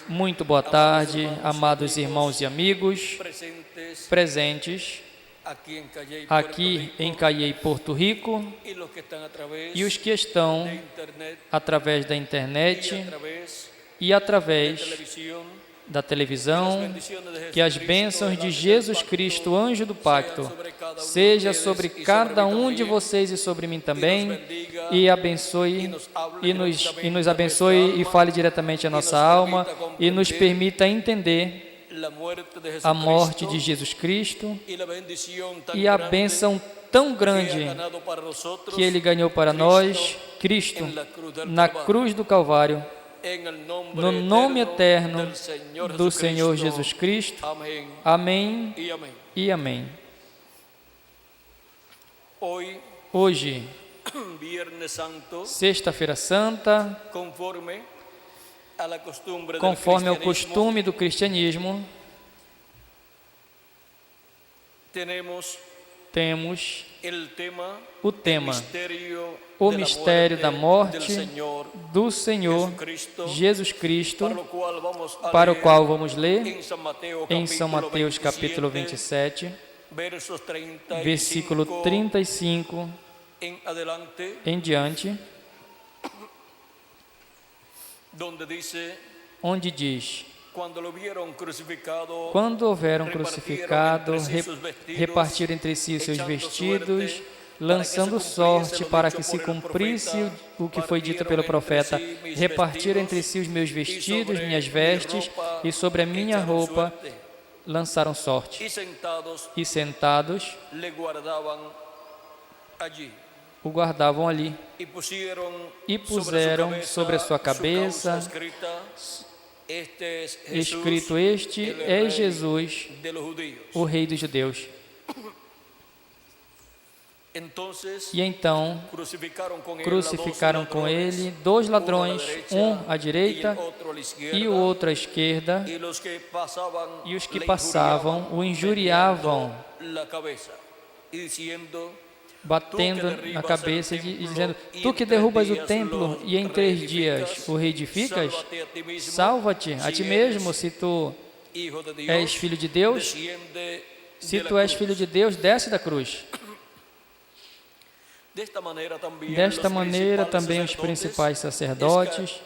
Muito boa tarde, amados irmãos e amigos presentes aqui em Cayey, Porto Rico, e os que estão através da internet e através da televisão. Que as bênçãos de Jesus Cristo, anjo do pacto, seja sobre cada um de vocês e sobre mim também, e abençoe e nos abençoe e fale diretamente a nossa alma e nos permita entender a morte de Jesus Cristo e a bênção tão grande que Ele ganhou para nós, Cristo, na cruz do Calvário, no nome eterno do Senhor Jesus Cristo. Amém e amém. Hoje, Sexta-feira Santa, conforme o costume do cristianismo, temos o tema, o mistério da morte do Senhor Jesus Cristo, para o qual vamos ler em São Mateus capítulo 27, versículo 35 em diante, onde diz: quando houveram crucificado, repartiram entre si os seus vestidos, lançando sorte para que se cumprisse o que foi dito pelo profeta: repartiram entre si os meus vestidos, minhas vestes, e sobre a minha roupa lançaram sorte. E sentados o guardavam ali, e puseram sobre a sua cabeça escrito: este é Jesus, o Rei dos Judeus. E então crucificaram com ele 2 ladrões, um à direita e o outro à esquerda, e os que passavam o injuriavam, batendo na cabeça e dizendo: tu que derrubas o templo e em 3 dias o reedificas, salva-te a ti mesmo, se tu és filho de Deus. Se tu és filho de Deus, desce da cruz. Desta maneira também os principais sacerdotes,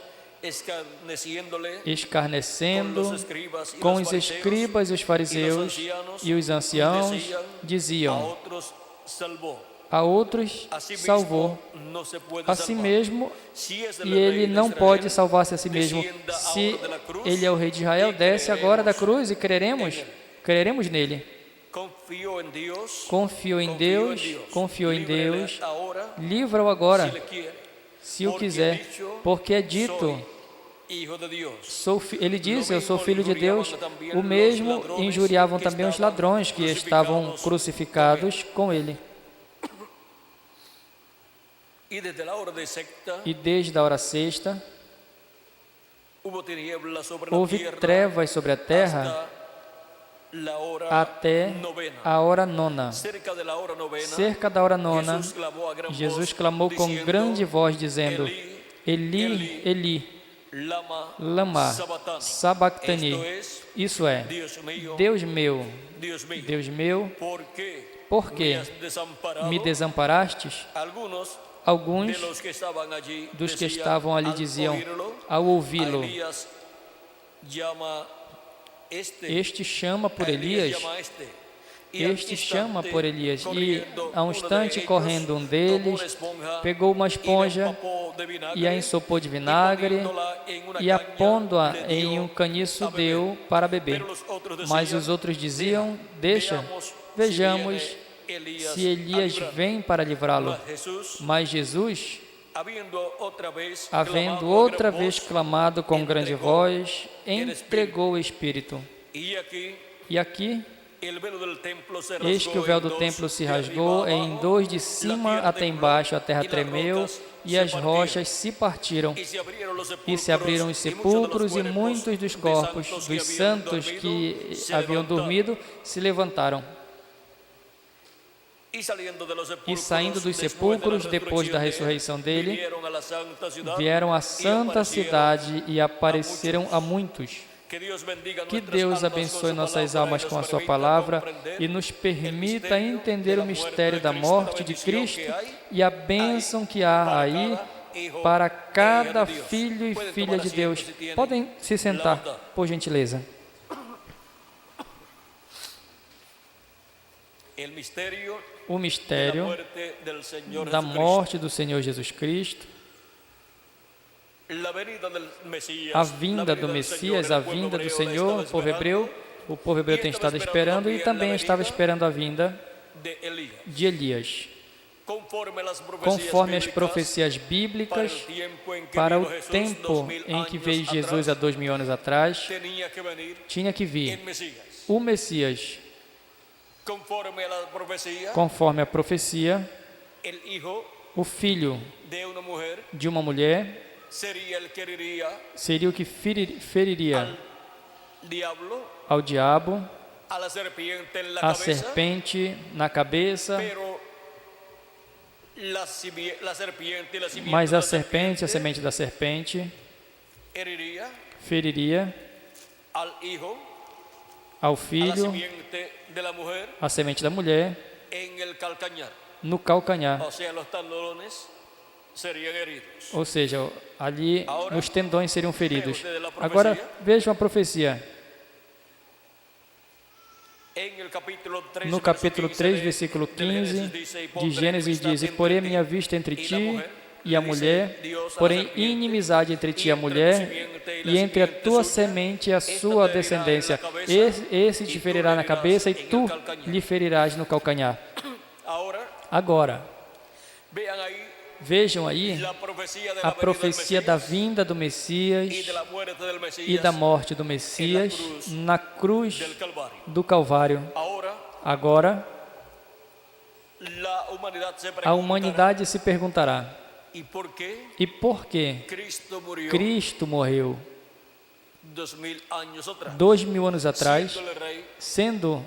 escarnecendo com os escribas e os fariseus e os anciãos, diziam: a outros salvou, a si mesmo, e ele não pode salvar-se a si mesmo. Se ele é o Rei de Israel, desce agora da cruz e creremos nele. Confiou em Deus, livra-o agora, se o quiser, porque é dito, ele disse: eu sou filho de Deus. O mesmo injuriavam também os ladrões que estavam crucificados com ele. E desde a hora sexta houve trevas sobre a terra até a hora 9. Cerca da hora 9, Jesus clamou com grande voz, dizendo: Eli, Eli, lama sabachthani. Isso é: Deus meu, por que me desamparastes? Alguns dos que estavam ali diziam, ao ouvi-lo: este chama por Elias. Este chama por Elias. E a um instante, correndo um deles, pegou uma esponja e a ensopou de vinagre, e a pondo-a em um caniço deu para beber. Mas os outros diziam: deixa, vejamos se Elias vem para livrá-lo. Mas Jesus, havendo outra vez clamado com grande voz, entregou o Espírito. E aqui, eis que o véu do templo se rasgou em 2 de cima até embaixo, a terra tremeu e as rochas se partiram. E se abriram os sepulcros, e muitos dos corpos dos santos que haviam dormido se levantaram. E saindo dos sepulcros, depois da ressurreição dele, vieram à santa cidade e apareceram a muitos. Que Deus abençoe nossas almas com a sua palavra e nos permita entender o mistério da morte de Cristo e a bênção que há aí para cada filho e filha de Deus. Podem se sentar, por gentileza. O mistério da morte do Senhor Jesus Cristo, a vinda do Messias, a vinda do Senhor. O povo hebreu tem estado esperando e também estava esperando a vinda de Elias. Conforme as profecias bíblicas, para o tempo em que veio Jesus há 2000 anos atrás, tinha que vir o Messias. Conforme a profecia, o filho de uma mulher seria o que feriria ao diabo, a serpente na cabeça, mas a serpente, a semente da serpente, feriria ao filho, a semente da mulher, no calcanhar. Ou seja, ali os tendões seriam feridos. Agora vejam a profecia. No capítulo 3, versículo 15 de Gênesis diz: E porém a minha vista entre ti e a mulher, porém inimizade entre ti e a mulher, e entre a tua semente e a sua descendência. Esse te ferirá na cabeça e tu lhe ferirás no calcanhar. Agora, vejam aí a profecia da vinda do Messias e da morte do Messias na cruz do Calvário. Agora, a humanidade se perguntará: e por que Cristo morreu 2000 anos atrás, sendo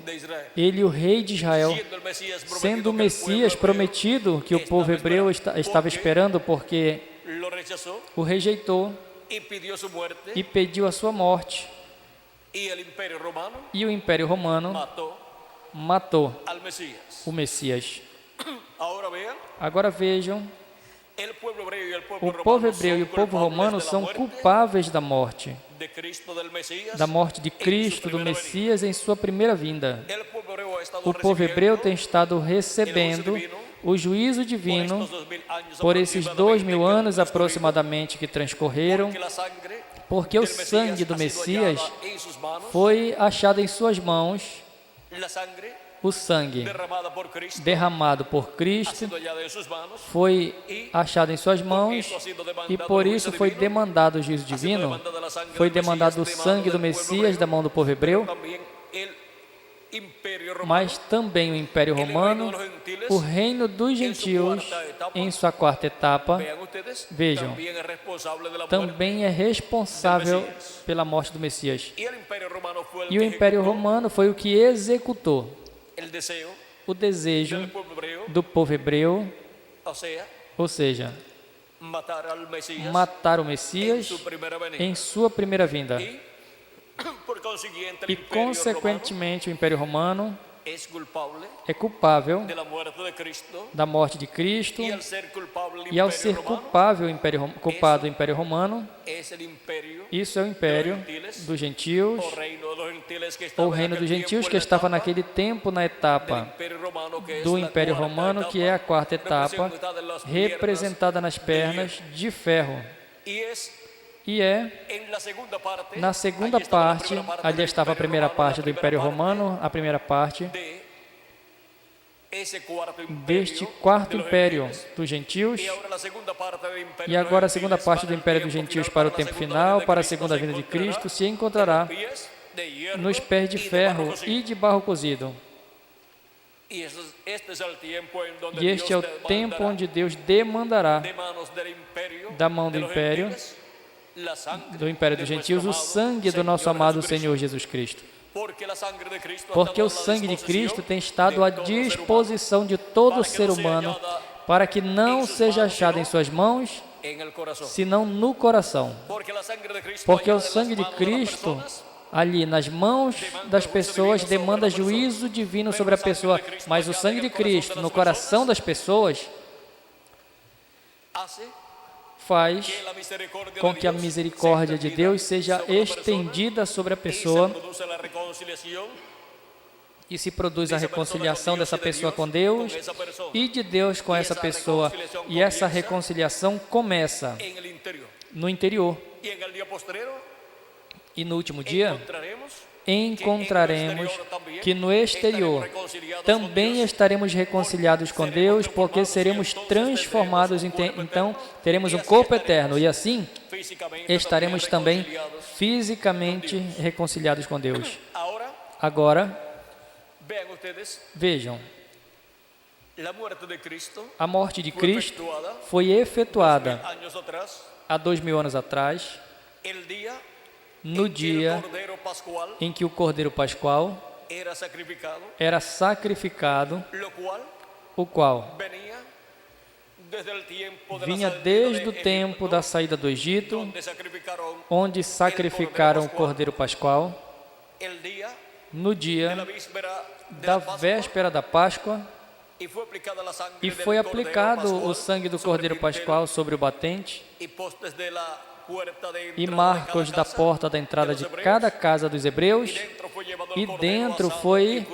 Ele o Rei de Israel, sendo o Messias prometido que o povo hebreu estava esperando, porque o rejeitou e pediu a sua morte, e o Império Romano matou o Messias. Agora vejam, o povo hebreu e o povo romano são culpáveis da morte de Cristo, do Messias, em sua primeira vinda. O povo hebreu tem estado recebendo o juízo divino por esses 2000 anos aproximadamente que transcorreram, porque o sangue do Messias foi achado em suas mãos. O sangue derramado por Cristo foi achado em suas mãos e por isso foi demandado o juízo divino, foi demandado o sangue do Messias da mão do povo hebreu, mas também o Império Romano, o reino dos gentios em sua quarta etapa, vejam, também é responsável pela morte do Messias. E o Império Romano foi o que executou o desejo do povo hebreu, ou seja, matar o Messias em sua primeira vinda. E, consequentemente, o Império Romano é culpável da morte de Cristo, e ao ser culpado o Império Romano, isso é o Império dos Gentios, ou o Reino dos Gentios, que estava naquele tempo na etapa do Império Romano, que é a quarta etapa, representada nas pernas de ferro. E na segunda parte, ali estava a primeira parte do Império Romano, a primeira parte deste quarto império dos gentios, e agora a segunda parte do Império dos Gentios para o tempo final, para a segunda vinda de Cristo, se encontrará nos pés de ferro e de barro cozido. E este é o tempo onde Deus demandará da mão do Império dos Gentios o sangue do nosso amado Senhor Jesus Cristo. Porque o sangue de Cristo tem estado à disposição de todo ser humano, para que não seja achado em suas mãos, senão no coração. Porque o sangue de Cristo, ali nas mãos das pessoas, demanda juízo divino sobre a pessoa, mas o sangue de Cristo no coração das pessoas faz com que a misericórdia de Deus seja estendida sobre a pessoa e se produz a reconciliação dessa pessoa com Deus e de Deus com essa pessoa. E essa reconciliação começa no interior. E no último dia, encontraremos que no exterior também estaremos reconciliados com Deus, porque seremos transformados, então teremos um corpo eterno, e assim estaremos também fisicamente reconciliados com Deus. Agora, vejam, a morte de Cristo foi efetuada há 2000 anos atrás, no dia em que o Cordeiro Pascual era sacrificado, o qual vinha desde o tempo da saída do Egito, onde sacrificaram o Cordeiro Pascual, no dia da véspera da Páscoa, e foi aplicado o sangue do Cordeiro Pascual sobre o batente e marcos da porta da entrada de cada casa dos hebreus, e dentro foi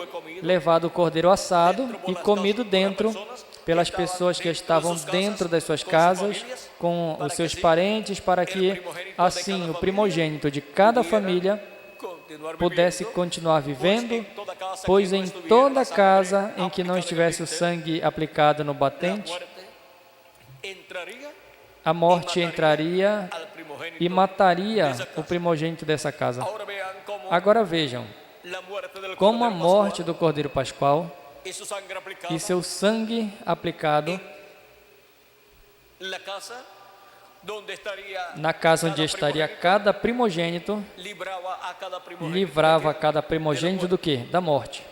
levado o cordeiro assado e comido dentro pelas pessoas que estavam dentro das suas casas, com os seus parentes, para que assim o primogênito de cada família pudesse continuar vivendo, pois em toda casa em que não estivesse o sangue aplicado no batente, a morte entraria e mataria o primogênito dessa casa. Agora vejam, como a morte do Cordeiro Pascual e seu sangue aplicado na casa onde estaria cada primogênito, livrava a cada primogênito do quê? Da morte.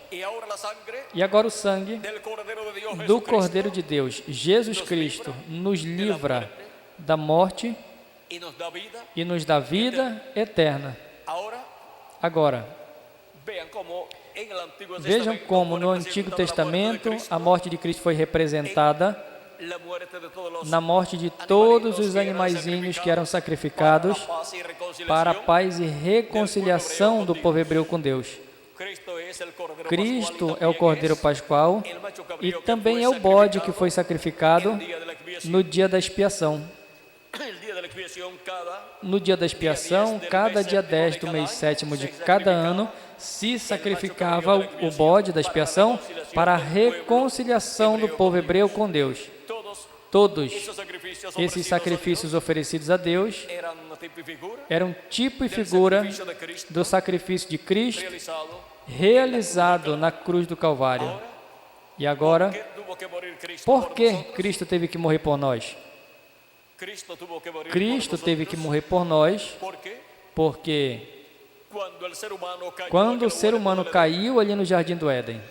E agora o sangue do Cordeiro de Deus, Jesus Cristo, nos livra da morte e nos dá vida eterna. Agora, vejam como no Antigo Testamento a morte de Cristo foi representada na morte de todos os animaizinhos que eram sacrificados para a paz e reconciliação do povo hebreu com Deus. Cristo é o Cordeiro Pascual e também é o bode que foi sacrificado no dia da expiação. No dia da expiação, cada dia 10 do mês 7º de cada ano, se sacrificava o bode da expiação para a reconciliação do povo hebreu com Deus. Todos esses sacrifícios oferecidos a Deus eram tipo e figura do sacrifício de Cristo realizado na cruz do Calvário. E agora, por que Cristo teve que morrer por nós? Cristo teve que morrer por nós, porque quando o ser humano caiu ali no Jardim do Éden,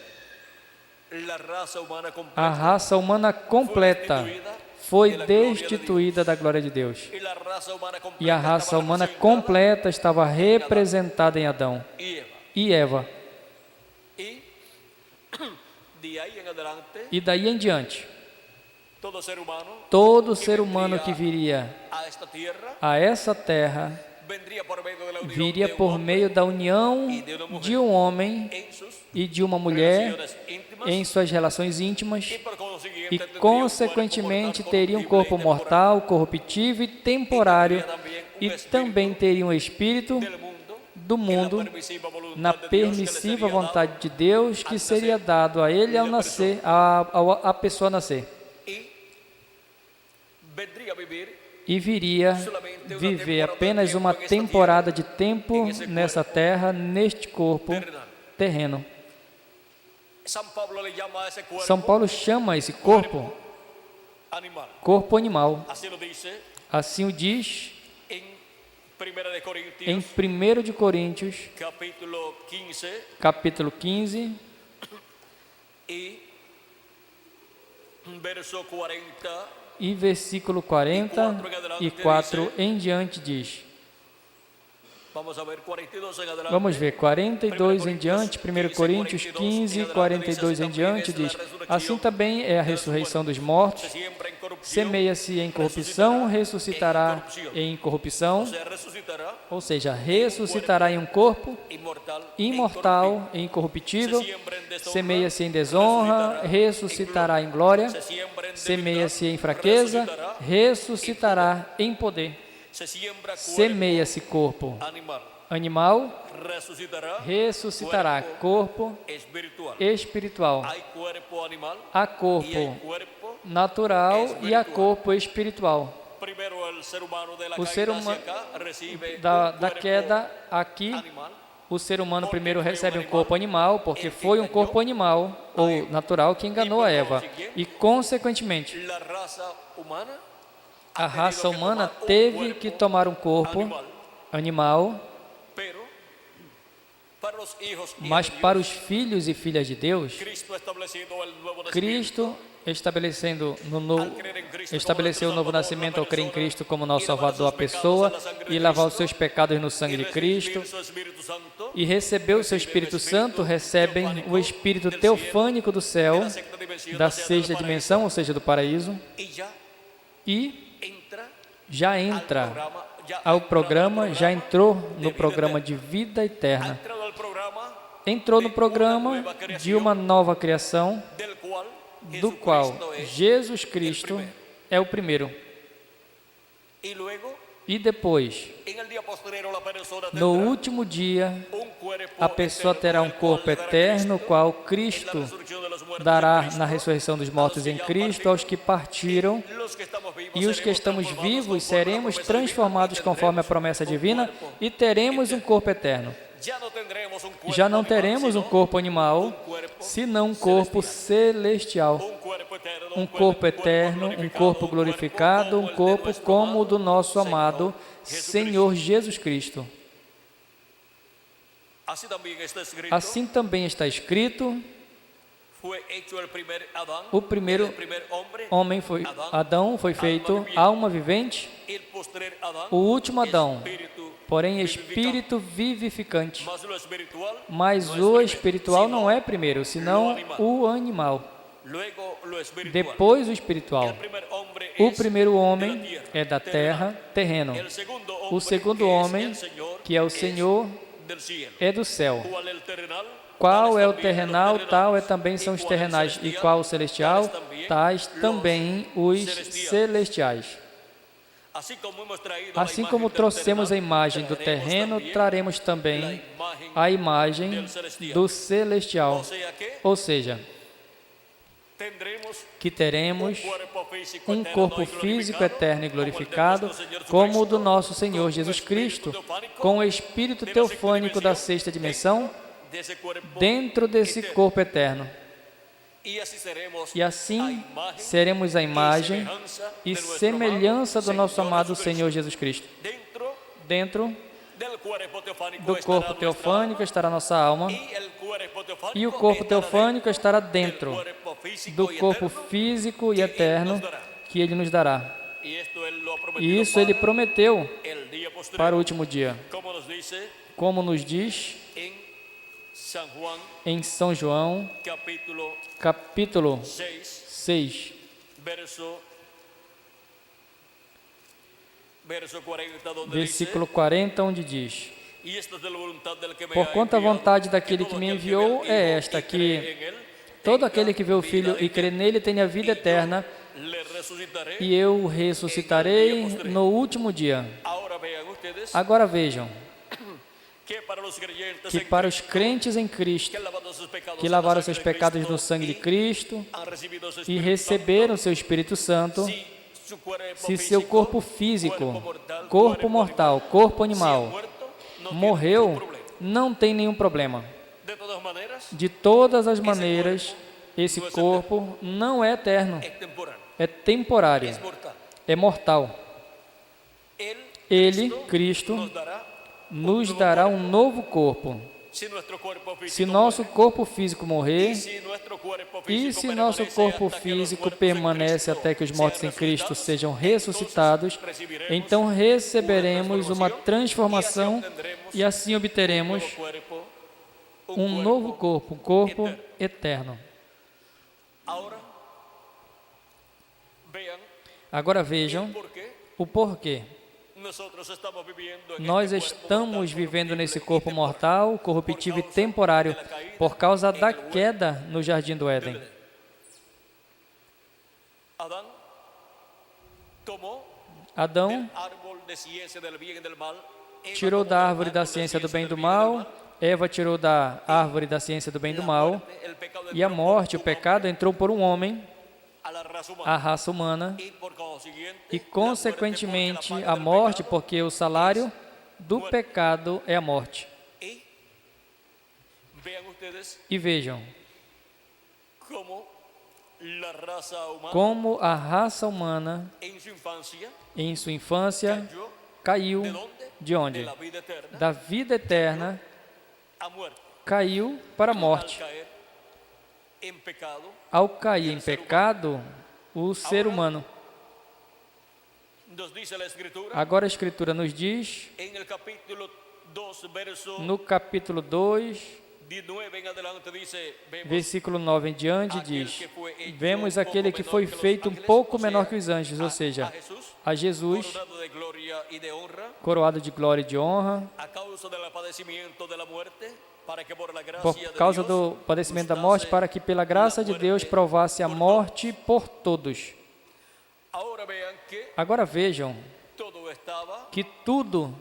a raça humana completa foi destituída da glória de Deus. E a raça humana completa estava representada em Adão e Eva. E daí em diante, todo ser humano que viria a essa terra viria por meio da união de um homem e de uma mulher em suas relações íntimas e, consequentemente, teria um corpo mortal, corruptível e temporário, e também teria um espírito do mundo na permissiva vontade de Deus que seria dado a ele ao nascer, a pessoa nascer. E viria viver apenas uma temporada de tempo nessa terra, neste corpo terreno. São Paulo chama esse corpo animal. Assim o diz em 1 de Coríntios, capítulo 15, e versículo 44 em diante diz. Vamos ver, 42 em diante, 1 Coríntios 15, 42 em diante diz: assim também é a ressurreição dos mortos, semeia-se em corrupção, ressuscitará em incorrupção, ou seja, ressuscitará em um corpo imortal e incorruptível, semeia-se em desonra, ressuscitará em glória, semeia-se em fraqueza, ressuscitará em poder. Semeia-se corpo animal, ressuscitará corpo espiritual. Há corpo natural e há corpo espiritual. O ser humano da queda aqui, o ser humano primeiro recebe um corpo animal, porque foi um corpo animal ou natural que enganou a Eva. E, consequentemente, a raça humana teve que tomar um corpo animal, mas para os filhos e filhas de Deus, Cristo estabeleceu o novo nascimento ao crer em Cristo como nosso Salvador, a pessoa, e lavar os seus pecados no sangue de Cristo, e receber o seu Espírito Santo, recebem o Espírito teofânico do céu, da sexta dimensão, ou seja, do paraíso, e já entra ao programa, já entrou no programa de vida eterna. Entrou no programa de uma nova criação, do qual Jesus Cristo é o primeiro. E depois, no último dia, a pessoa terá um corpo eterno, o qual Cristo dará na ressurreição dos mortos em Cristo aos que partiram, e os que estamos vivos seremos transformados conforme a promessa divina e teremos um corpo eterno. Já não teremos um corpo animal, senão um corpo celestial, um corpo eterno, um corpo glorificado, um corpo como o do nosso amado Senhor Jesus Cristo. Assim também está escrito: o primeiro homem Adão foi feito alma vivente, o último Adão, porém espírito vivificante. Mas o espiritual não é primeiro, senão o animal. Depois o espiritual. O primeiro homem é da terra, terreno. O segundo homem, que é o Senhor, é do céu. Qual é o terrenal, tal também são os terrenais. E qual o celestial, tais também os celestiais. Assim como trouxemos a imagem do terreno, traremos também a imagem do celestial. Ou seja, que teremos um corpo físico eterno e glorificado, como o do nosso Senhor Jesus Cristo, com o Espírito teofânico da sexta dimensão, dentro desse corpo eterno. E assim seremos a imagem e semelhança do nosso amado Senhor Jesus Cristo. Dentro do corpo teofânico estará nossa alma, e o corpo teofânico estará dentro do corpo físico e eterno que Ele nos dará. E isso Ele prometeu para o último dia. Como nos diz em São João, capítulo 6, versículo 40, onde diz: porquanto a vontade daquele que me enviou é esta, que todo aquele que vê o Filho e crê nele tenha vida eterna, e eu o ressuscitarei no último dia. Agora vejam, que para os crentes em Cristo, que lavaram seus pecados no sangue de Cristo e receberam o seu Espírito Santo, se seu corpo físico, corpo mortal, corpo animal, morreu, não tem nenhum problema. De todas as maneiras, esse corpo não é eterno, é temporário, é mortal. Ele, Cristo, nos dará um novo corpo. Se nosso corpo físico morrer, e se nosso corpo físico permanece até que os mortos em Cristo sejam ressuscitados, então receberemos uma transformação e assim obteremos um novo corpo, um corpo eterno. Agora vejam o porquê. Nós estamos vivendo nesse corpo mortal, corruptível e temporário por causa da queda no Jardim do Éden. Adão tirou da árvore da ciência do bem e do mal, Eva tirou da árvore da ciência do bem e do mal, e a morte, o pecado, entrou por um homem, a raça humana, e consequentemente a morte, porque o salário do pecado é a morte. E vejam como a raça humana em sua infância caiu de onde? Da vida eterna, caiu para a morte. Ao cair em pecado, o ser humano. Agora a Escritura nos diz, no capítulo 2, versículo 9 em diante, diz: vemos aquele que foi feito um pouco menor que os anjos, ou seja, a Jesus, coroado de glória e de honra, por causa do padecimento da morte, para que pela graça de Deus provasse a morte por todos. Agora vejam que tudo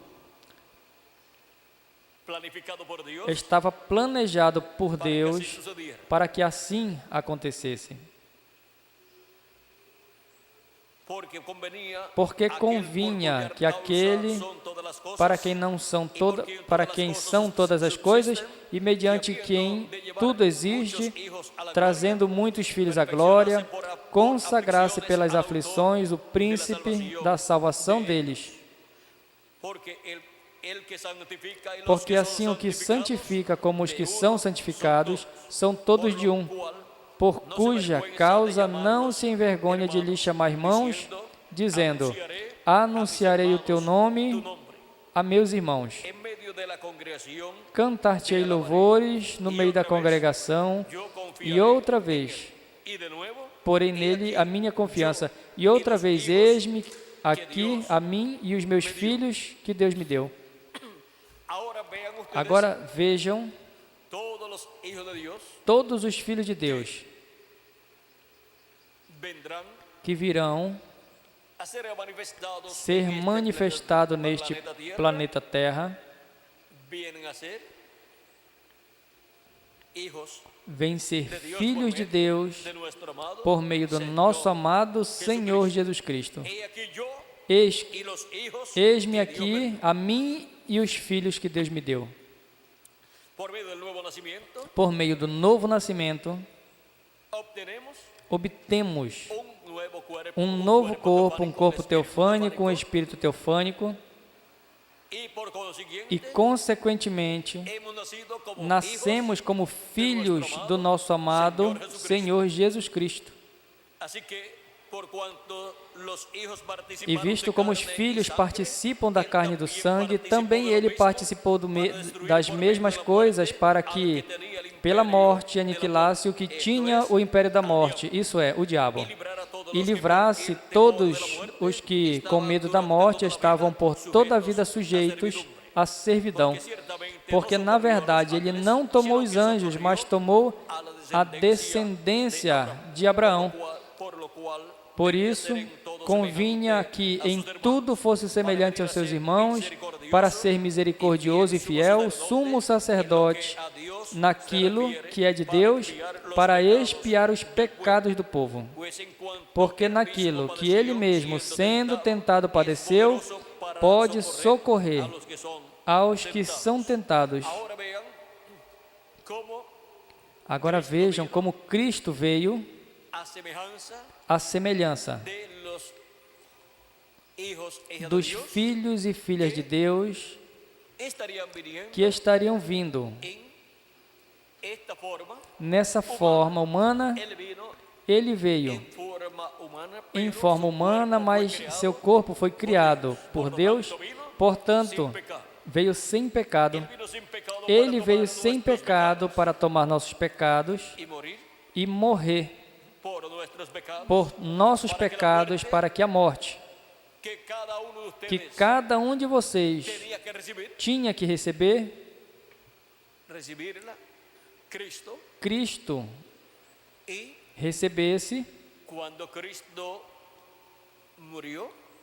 estava planejado por Deus para que assim acontecesse. Porque convinha que aquele para quem são todas as coisas e mediante quem tudo existe, trazendo muitos filhos à glória, consagrasse pelas aflições o príncipe da salvação deles. Porque assim o que santifica como os que são santificados são todos de um, por cuja causa não se envergonha de lhe chamar irmãos, dizendo: anunciarei o teu nome a meus irmãos. Cantar-te-ei louvores no meio da congregação, e outra vez porei nele a minha confiança, e outra vez eis-me aqui a mim e os meus filhos que Deus me deu. Agora vejam, todos os filhos de Deus que virão ser manifestados neste planeta Terra, vêm ser filhos de Deus por meio do nosso amado Senhor Jesus Cristo. Eis-me aqui a mim e os filhos que Deus me deu. Por meio do novo nascimento, obtemos um novo corpo, um corpo teofânico, um espírito teofânico, e, consequentemente, nascemos como filhos do nosso amado Senhor Jesus Cristo. E visto como os filhos participam da carne e do sangue, também ele participou das mesmas coisas para que, pela morte, aniquilasse o que tinha o império da morte, isso é, o diabo, e livrasse todos os que, com medo da morte, estavam por toda a vida sujeitos à servidão. Porque, na verdade, ele não tomou os anjos, mas tomou a descendência de Abraão. Por isso, convinha que em tudo fosse semelhante aos seus irmãos, para ser misericordioso e fiel, sumo sacerdote naquilo que é de Deus, para expiar os pecados do povo. Porque naquilo que ele mesmo, sendo tentado, padeceu, pode socorrer aos que são tentados. Agora vejam como Cristo veio à semelhança dos filhos e filhas de Deus que estariam vindo nessa forma humana. Ele veio em forma humana, mas seu corpo foi criado por Deus, portanto, veio sem pecado. Ele veio sem pecado para tomar nossos pecados e morrer por nossos pecados, para que a morte que cada um de vocês tinha que receber, Cristo recebesse.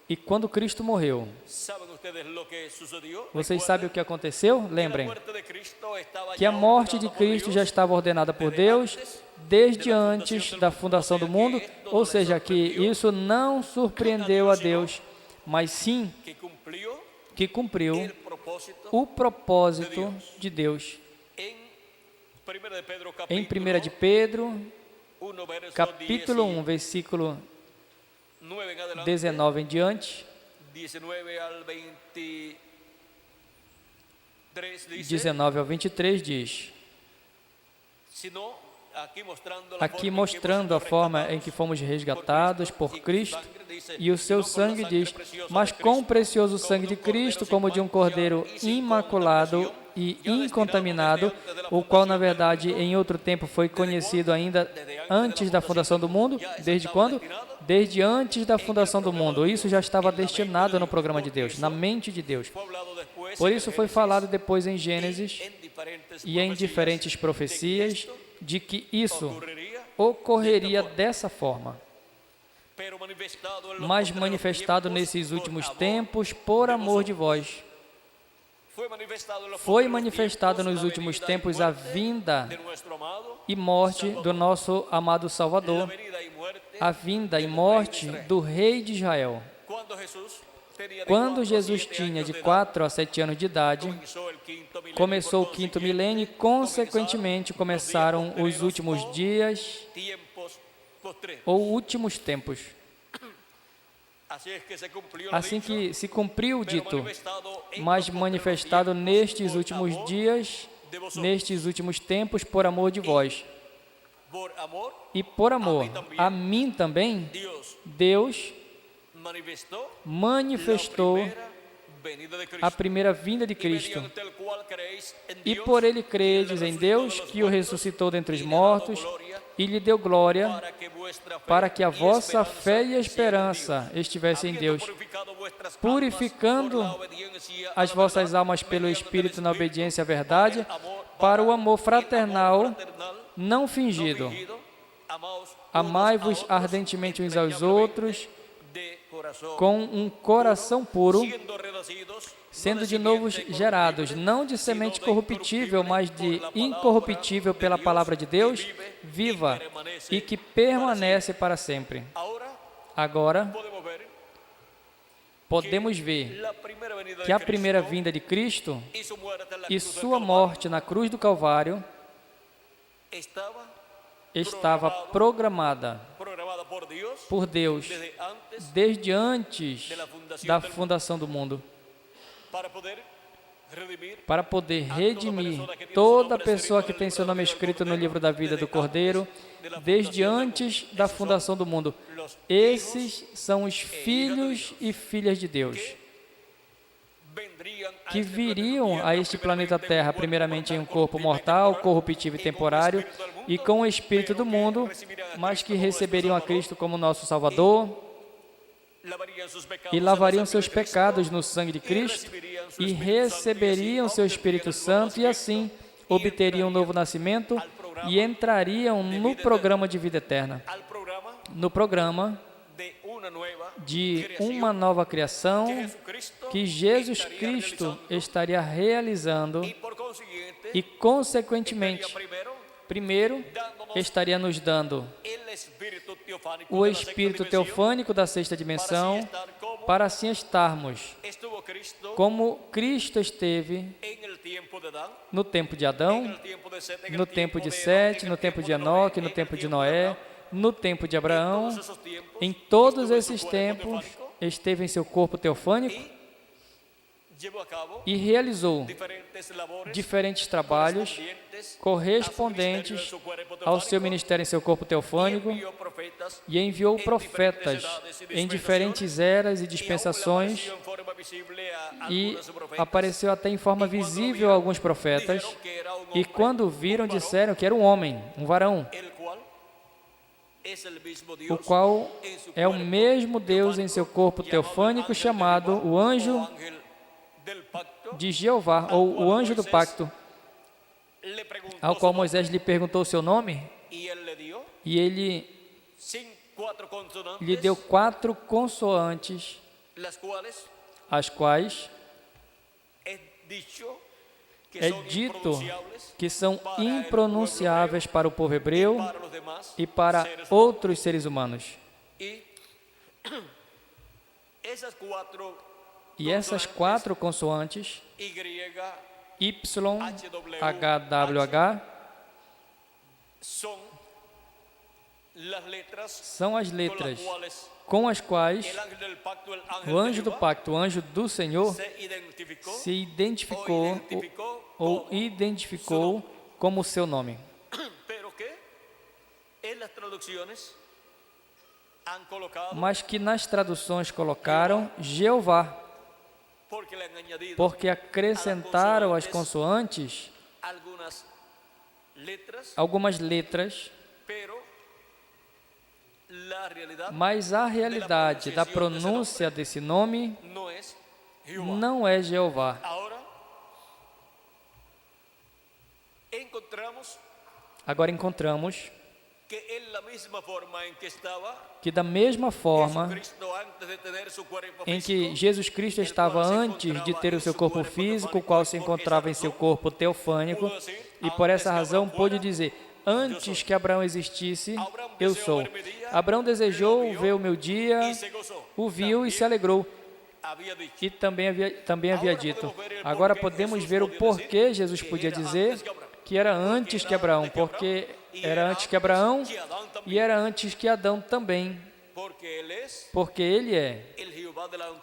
E quando Cristo morreu, vocês sabem o que aconteceu? Lembrem que a morte de Cristo já estava ordenada por Deus desde antes da fundação do mundo, ou seja, que isso não surpreendeu a Deus, mas sim que cumpriu o propósito de Deus. Em 1 de Pedro, capítulo 1, versículo 19 em diante, 19 ao 23 diz, aqui mostrando a forma em que fomos resgatados por Cristo, e o seu sangue diz, mas quão precioso o sangue de Cristo, como de um cordeiro imaculado e incontaminado, o qual na verdade em outro tempo foi conhecido ainda antes da fundação do mundo. Desde quando? Desde antes da fundação do mundo. Isso já estava destinado no programa de Deus, na mente de Deus. Por isso foi falado depois em Gênesis e em diferentes profecias de que isso ocorreria dessa forma, mas manifestado nesses últimos tempos por amor de vós. Foi manifestado nos últimos tempos a vinda e morte do nosso amado Salvador, a vinda e morte do Rei de Israel. Quando Jesus tinha de 4 a 7 anos de idade, começou o 5º milênio e, consequentemente, começaram os últimos dias ou últimos tempos. Assim que se cumpriu o dito, mas manifestado nestes últimos dias, nestes últimos tempos, por amor de vós. E por amor a mim também, Deus manifestou a primeira vinda de Cristo. E por ele credes em Deus, que o ressuscitou dentre os mortos e lhe deu glória, para que a vossa fé e esperança estivesse em Deus, purificando as vossas almas pelo Espírito na obediência à verdade, para o amor fraternal não fingido. Amai-vos ardentemente uns aos outros, com um coração puro, sendo de novo gerados, não de semente corruptível, mas de incorruptível pela palavra de Deus, viva e que permanece para sempre. Agora, podemos ver que a primeira vinda de Cristo e sua morte na cruz do Calvário estava programada por Deus desde antes da fundação do mundo, para poder redimir toda pessoa que tem seu nome escrito no livro da vida do Cordeiro, desde antes da fundação do mundo. Esses são os filhos e filhas de Deus, que viriam a este planeta Terra, primeiramente em um corpo mortal, corruptível e temporário, e com o espírito do mundo, mas que receberiam a Cristo como nosso Salvador, e lavariam seus pecados no sangue de Cristo, e receberiam seu Espírito Santo, e assim obteriam um novo nascimento, e entrariam no programa de vida eterna, no programa de uma nova criação que Jesus Cristo estaria realizando e, consequentemente, primeiro, estaria nos dando o Espírito Teofânico da sexta dimensão, para assim estarmos como Cristo esteve no tempo de Adão, no tempo de Sete, no tempo de Enoque, no tempo de Noé, no tempo de Abraão. Em todos esses tempos esteve em seu corpo teofânico, e realizou diferentes trabalhos correspondentes ao seu ministério em seu corpo teofânico e enviou profetas em diferentes eras e dispensações e apareceu até em forma visível a alguns profetas e quando o viram disseram que era um homem, um varão, o qual é o mesmo Deus em seu corpo teofânico chamado o anjo de Jeová, ou o anjo do pacto, ao qual Moisés lhe perguntou o seu nome, e ele lhe deu 4 consoantes, as quais é dito que são impronunciáveis para o povo hebreu e para outros seres humanos. E essas 4 consoantes, Y, H, W, H, são as letras com as quais o anjo do pacto, o anjo do Senhor, se identificou ou identificou como o seu nome. Mas que nas traduções colocaram Jeová, porque acrescentaram às consoantes algumas letras, mas a realidade da pronúncia desse nome não é Jeová. Agora encontramos que da mesma forma em que Jesus Cristo estava antes de ter o seu corpo físico, o qual se encontrava em seu corpo teofânico, e por essa razão pôde dizer: antes que Abraão existisse, eu sou. Abraão desejou ver o meu dia, o viu e se alegrou. E também havia dito. Agora podemos ver o porquê Jesus podia dizer que era antes que Abraão, porque era antes que Abraão e era antes que Adão também, porque ele é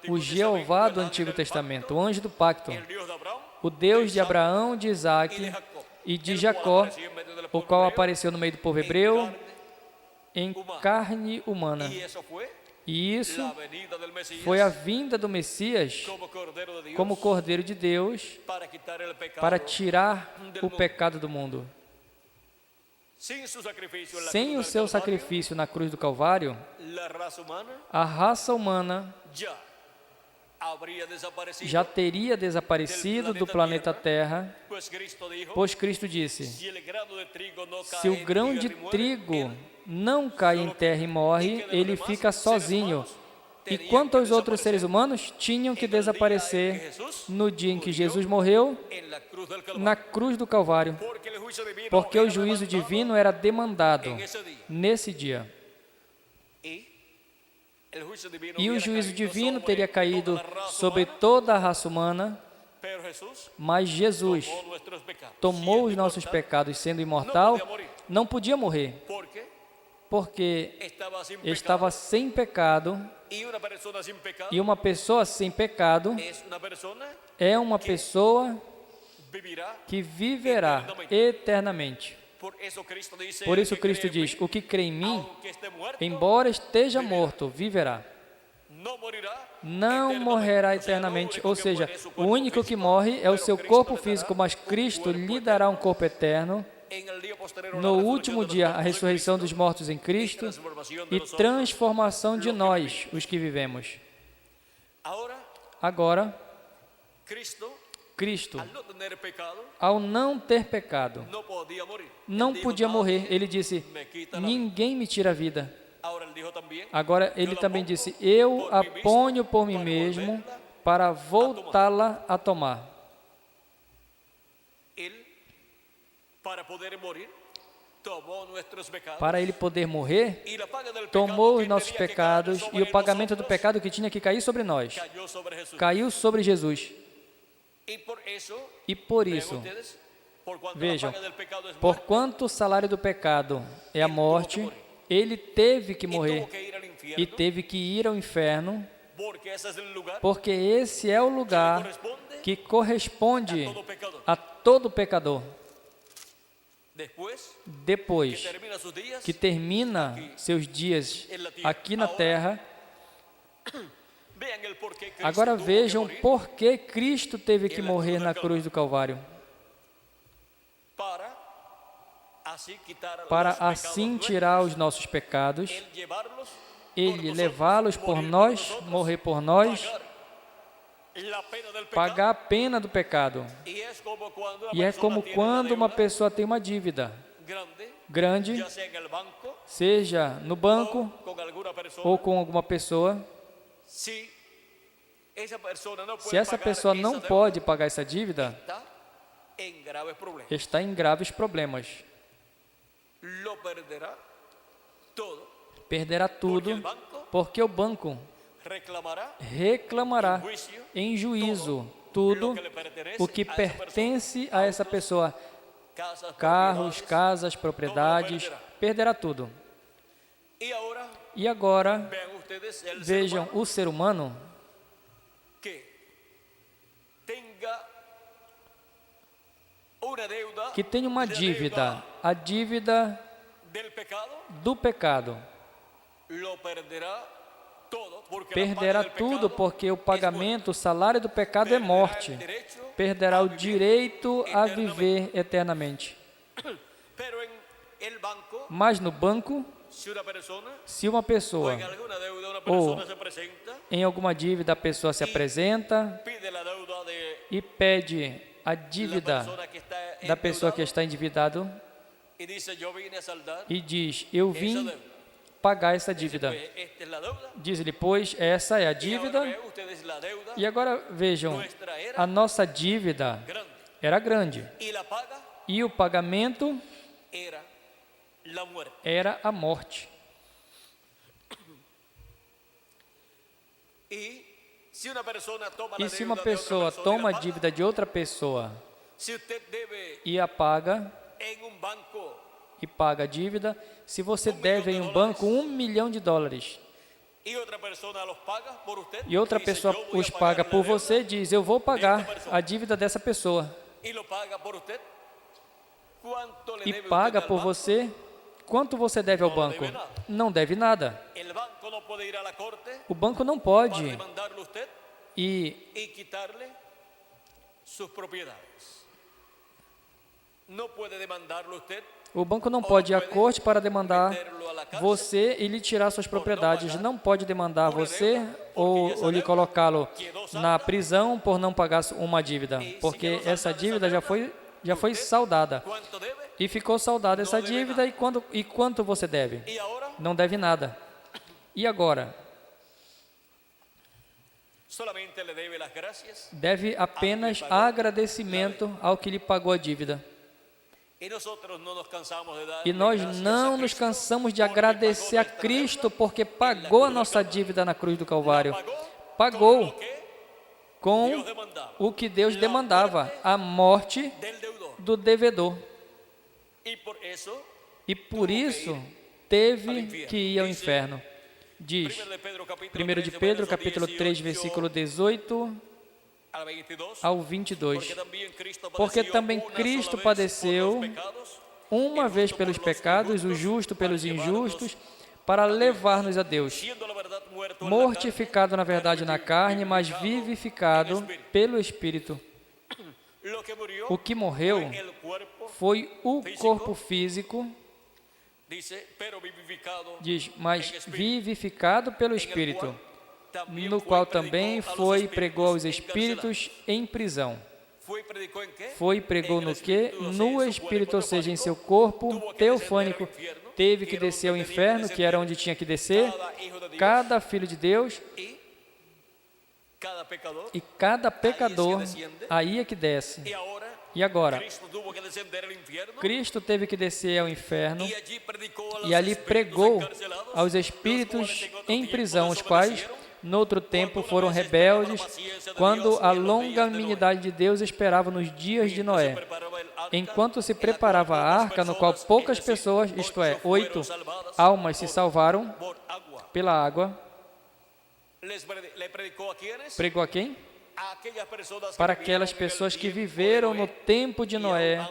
o Jeová do Antigo Testamento, o anjo do pacto, o Deus de Abraão, de Isaac e de Jacó, o qual apareceu no meio do povo hebreu em carne humana. E isso foi a vinda do Messias como Cordeiro de Deus para tirar o pecado do mundo. Sem o seu sacrifício na cruz do Calvário, a raça humana já teria desaparecido do planeta Terra, pois Cristo disse: se o grão de trigo não cai em terra e morre, ele fica sozinho. E quanto aos outros seres humanos, tinham que desaparecer no dia em que Jesus morreu, na cruz do Calvário, porque o juízo divino era demandado nesse dia. E o juízo divino teria caído sobre toda a raça humana, mas Jesus tomou os nossos pecados, sendo imortal, não podia morrer, porque estava sem pecado, e uma pessoa sem pecado é uma pessoa que viverá eternamente. Por isso Cristo diz: o que crê em mim, embora esteja morto, viverá. Não morrerá eternamente, ou seja, o único que morre é o seu corpo físico, mas Cristo lhe dará um corpo eterno. No último dia, a ressurreição dos mortos em Cristo e transformação de nós, os que vivemos. Agora, Cristo, ao não ter pecado, não podia morrer. Ele disse: ninguém me tira a vida. Agora, ele também disse: eu a ponho por mim mesmo para voltá-la a tomar. Para ele poder morrer, tomou os nossos pecados, e o pagamento do pecado que tinha que cair sobre nós, caiu sobre Jesus. E por isso, vejam, porquanto o salário do pecado é a morte, ele teve que morrer e teve que ir ao inferno, porque esse é o lugar que corresponde a todo pecador. Depois que termina seus dias aqui na terra, agora vejam por que Cristo teve que morrer na cruz do Calvário. Para assim tirar os nossos pecados, Ele levá-los por nós, morrer por nós, pagar a pena do pecado. E é como quando uma pessoa tem uma dívida grande, seja no banco ou com alguma pessoa. Se essa pessoa não pode pagar essa dívida, está em graves problemas. Perderá tudo, porque o banco reclamará em juízo tudo o que pertence a essa pessoa. Carros, casas, propriedades, perderá tudo. E agora, vejam o ser humano que tem uma dívida, a dívida do pecado. Perderá tudo, porque o pagamento, o salário do pecado é morte. Perderá o direito a viver eternamente. Mas no banco, se uma pessoa ou em alguma dívida a pessoa se apresenta e pede a dívida da pessoa que está endividado e diz: eu vim pagar essa dívida. Diz-lhe, pois, essa é a dívida. E agora vejam, a nossa dívida era grande e o pagamento era a morte. E se uma pessoa toma a dívida de outra pessoa e a paga, e paga a dívida, se você deve em um banco $1 milhão, e outra pessoa os paga por você, diz: eu vou pagar a dívida dessa pessoa, e paga por você, quanto você deve ao banco? Não deve nada. O banco não pode o banco não pode ir à corte para demandar você e lhe tirar suas propriedades. Não pode demandar você ou lhe colocá-lo na prisão por não pagar uma dívida, porque essa dívida já foi saldada. E ficou saldada essa dívida, e quanto você deve? Não deve nada. E agora? Deve apenas agradecimento ao que lhe pagou a dívida. E nós não nos cansamos de agradecer a Cristo, porque pagou a nossa dívida na cruz do Calvário. Pagou com o que Deus demandava, a morte do devedor. E por isso teve que ir ao inferno. Diz 1 de Pedro, capítulo 3, versículo 18 ao 22. Porque também Cristo padeceu uma vez pelos pecados, o justo pelos injustos, para levar-nos a Deus. Mortificado na verdade na carne, mas vivificado pelo Espírito. O que morreu foi o corpo físico, diz, mas vivificado pelo Espírito, no qual também foi e pregou aos espíritos em prisão. Foi e pregou no quê? No Espírito, ou seja, em seu corpo teofânico. Teve que descer ao inferno, que era onde tinha que descer, cada filho de Deus, e cada pecador, aí é que desce. E agora, Cristo teve que descer ao inferno e ali pregou aos espíritos em prisão, os quais, no outro tempo, foram rebeldes, quando a longanimidade de Deus esperava nos dias de Noé, enquanto se preparava a arca, no qual poucas pessoas, isto é, 8 almas, se salvaram pela água. Pregou a quem? Para aquelas pessoas que viveram no tempo de Noé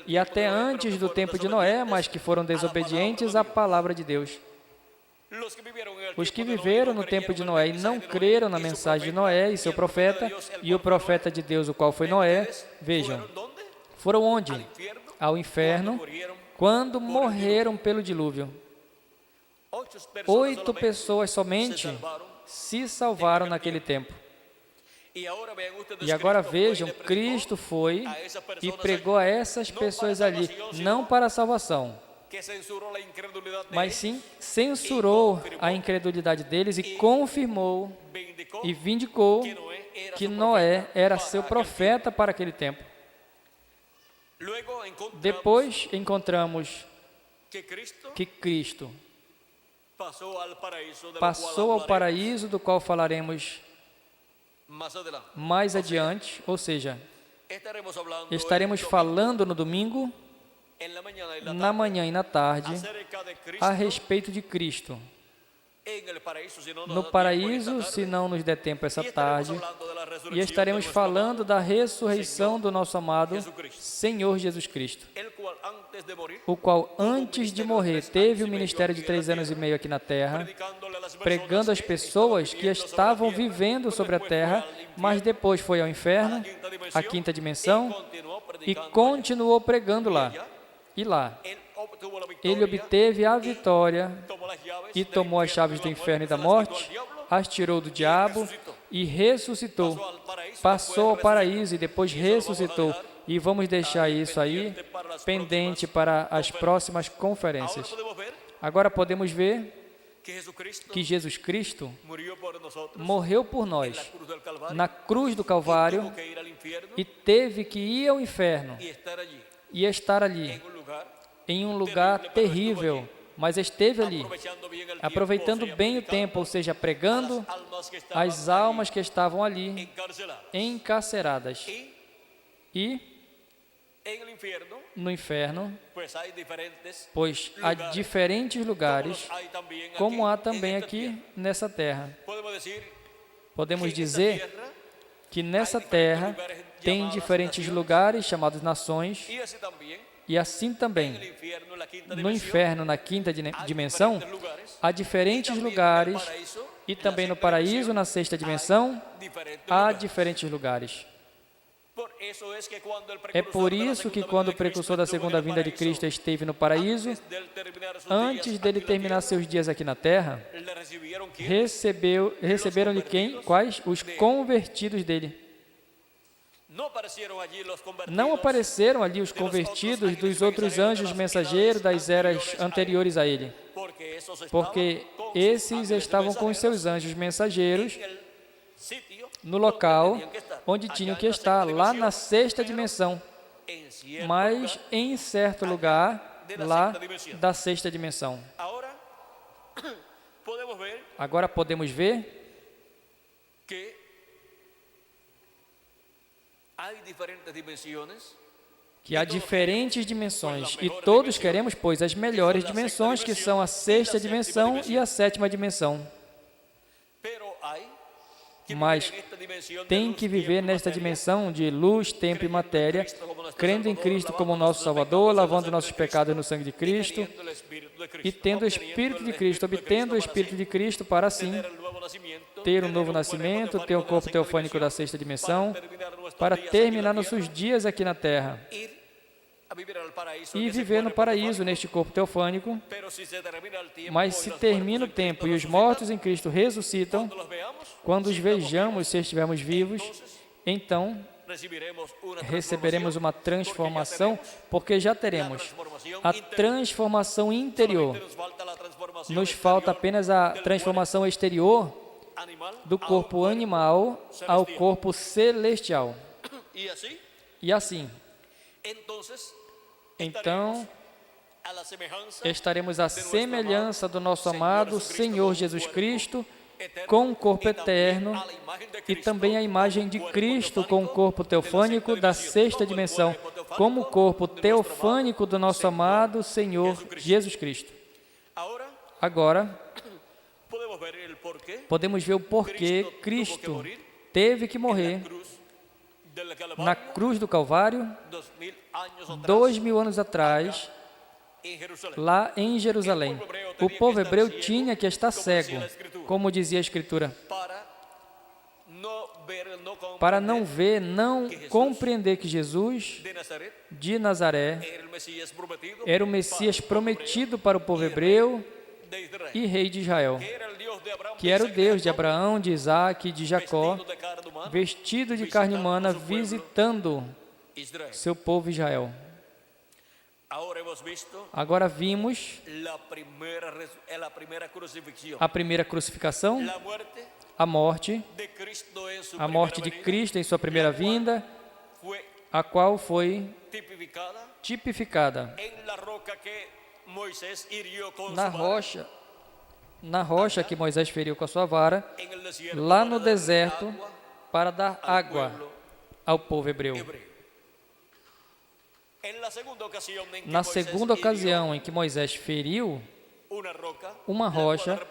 e até antes do tempo de Noé, mas que foram desobedientes à palavra de Deus. Os que viveram no tempo de Noé e não creram na mensagem de Noé e seu profeta, e o profeta de Deus, o qual foi Noé, vejam, foram onde? Ao inferno, quando morreram pelo dilúvio. 8 pessoas somente se salvaram naquele tempo. E agora vejam, Cristo foi e pregou a essas pessoas ali, não para a salvação, mas sim censurou a incredulidade deles e confirmou e vindicou que Noé era seu profeta para aquele tempo. Depois encontramos que Cristo passou ao paraíso, do qual falaremos mais adiante, ou seja, estaremos falando no domingo, na manhã e na tarde, a respeito de Cristo. No paraíso, se não nos der tempo essa tarde, e estaremos falando da ressurreição do nosso amado Senhor Jesus Cristo, o qual antes de morrer teve o ministério de 3 anos e meio aqui na terra, pregando às pessoas que estavam vivendo sobre a terra, mas depois foi ao inferno, a 5ª dimensão, e continuou pregando lá. E lá, ele obteve a vitória e tomou as chaves do inferno e da morte, as tirou do diabo e ressuscitou. Passou ao paraíso e depois ressuscitou. E vamos deixar isso aí pendente para as próximas conferências. Agora podemos ver que Jesus Cristo morreu por nós na cruz do Calvário e teve que ir ao inferno e estar ali, em um lugar terrível, mas esteve ali, aproveitando bem o tempo, ou seja, pregando as almas que estavam ali, encarceradas. E no inferno, pois há diferentes lugares, como há também aqui nessa terra. Podemos dizer que nessa terra tem diferentes lugares chamados nações, e assim também no inferno, na 5ª dimensão, há diferentes lugares, e também no paraíso, na 6ª dimensão, há diferentes lugares. É por isso que quando o precursor da segunda vinda de Cristo esteve no paraíso, antes dele terminar seus dias aqui na terra, receberam de quem? Quais? Os convertidos dele. Não apareceram ali os convertidos dos outros anjos mensageiros das eras anteriores a ele, porque esses estavam com os seus anjos mensageiros no local onde tinham que estar, lá na 6ª dimensão, mas em certo lugar lá da 6ª dimensão. Agora podemos ver que há diferentes dimensões e todos queremos, pois, as melhores dimensões, que são a 6ª dimensão e a 7ª dimensão. Mas tem que viver nesta dimensão de luz, tempo e matéria, crendo em Cristo como nosso Salvador, lavando nossos pecados no sangue de Cristo e tendo o Espírito de Cristo, obtendo o Espírito de Cristo para assim ter um novo nascimento, ter o corpo teofânico da 6ª dimensão, para terminar nossos dias aqui na terra e viver no paraíso neste corpo teofânico. Mas se termina o tempo e os mortos em Cristo ressuscitam, quando os vejamos, se estivermos vivos, então receberemos uma transformação, porque já teremos a transformação interior. Nos falta apenas a transformação exterior do corpo animal ao corpo celestial. E assim, então, estaremos à semelhança do nosso amado Senhor Jesus Cristo, com um corpo eterno, e também a imagem de Cristo com um corpo teofânico da 6ª dimensão, como o corpo teofânico do nosso amado Senhor Jesus Cristo. Agora, podemos ver o porquê Cristo teve que morrer na cruz do Calvário 2000 anos atrás, lá em Jerusalém. O povo hebreu tinha que estar cego, como dizia a Escritura, para não ver, não compreender que Jesus de Nazaré era o Messias prometido para o povo hebreu e rei de Israel, que era o Deus de Abraão, de Isaac e de Jacó, vestido de carne humana, visitando seu povo Israel. Agora vimos a primeira crucificação, a morte de Cristo em sua primeira vinda, a qual foi tipificada na rocha que Moisés feriu com a sua vara, lá no deserto, para dar água ao povo hebreu. Na segunda ocasião em que Moisés feriu uma rocha,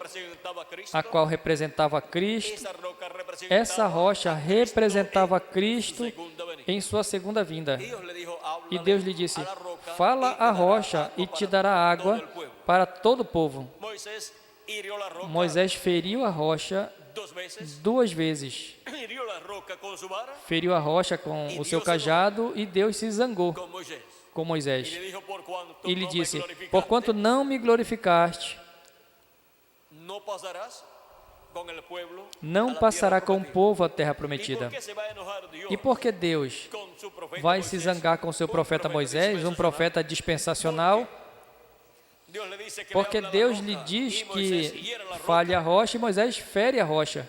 a qual representava Cristo, essa rocha representava Cristo em sua segunda vinda. E Deus lhe disse: fala à rocha e te dará água para todo o povo. Moisés feriu a rocha 2 vezes. Feriu a rocha com o seu cajado e Deus se zangou com Moisés. E lhe disse: porquanto não me glorificaste, não passará com o povo a terra prometida. E por que Deus vai se zangar com seu profeta Moisés, um profeta dispensacional? Porque Deus lhe diz que fale a rocha e Moisés fere a rocha.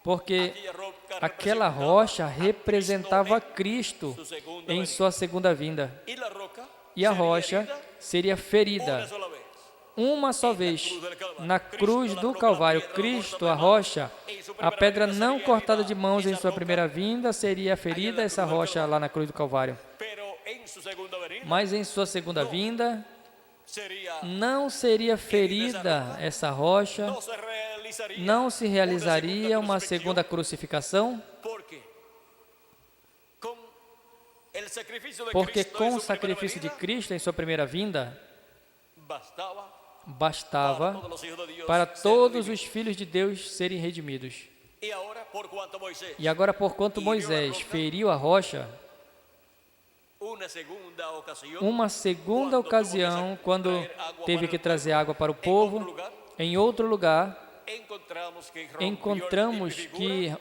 Porque aquela rocha representava Cristo em sua segunda vinda. E a rocha seria ferida uma só vez na cruz do Calvário. Cristo, a rocha, a pedra não cortada de mãos em sua primeira vinda, seria ferida essa rocha lá na cruz do Calvário. Mas em sua segunda vinda, não seria ferida essa rocha, não se realizaria uma segunda crucificação, porque com o sacrifício de Cristo em sua primeira vinda, bastava para todos os filhos de Deus serem redimidos. E agora, porquanto Moisés feriu a rocha, uma segunda ocasião, quando teve que trazer água para o povo, em outro lugar, encontramos que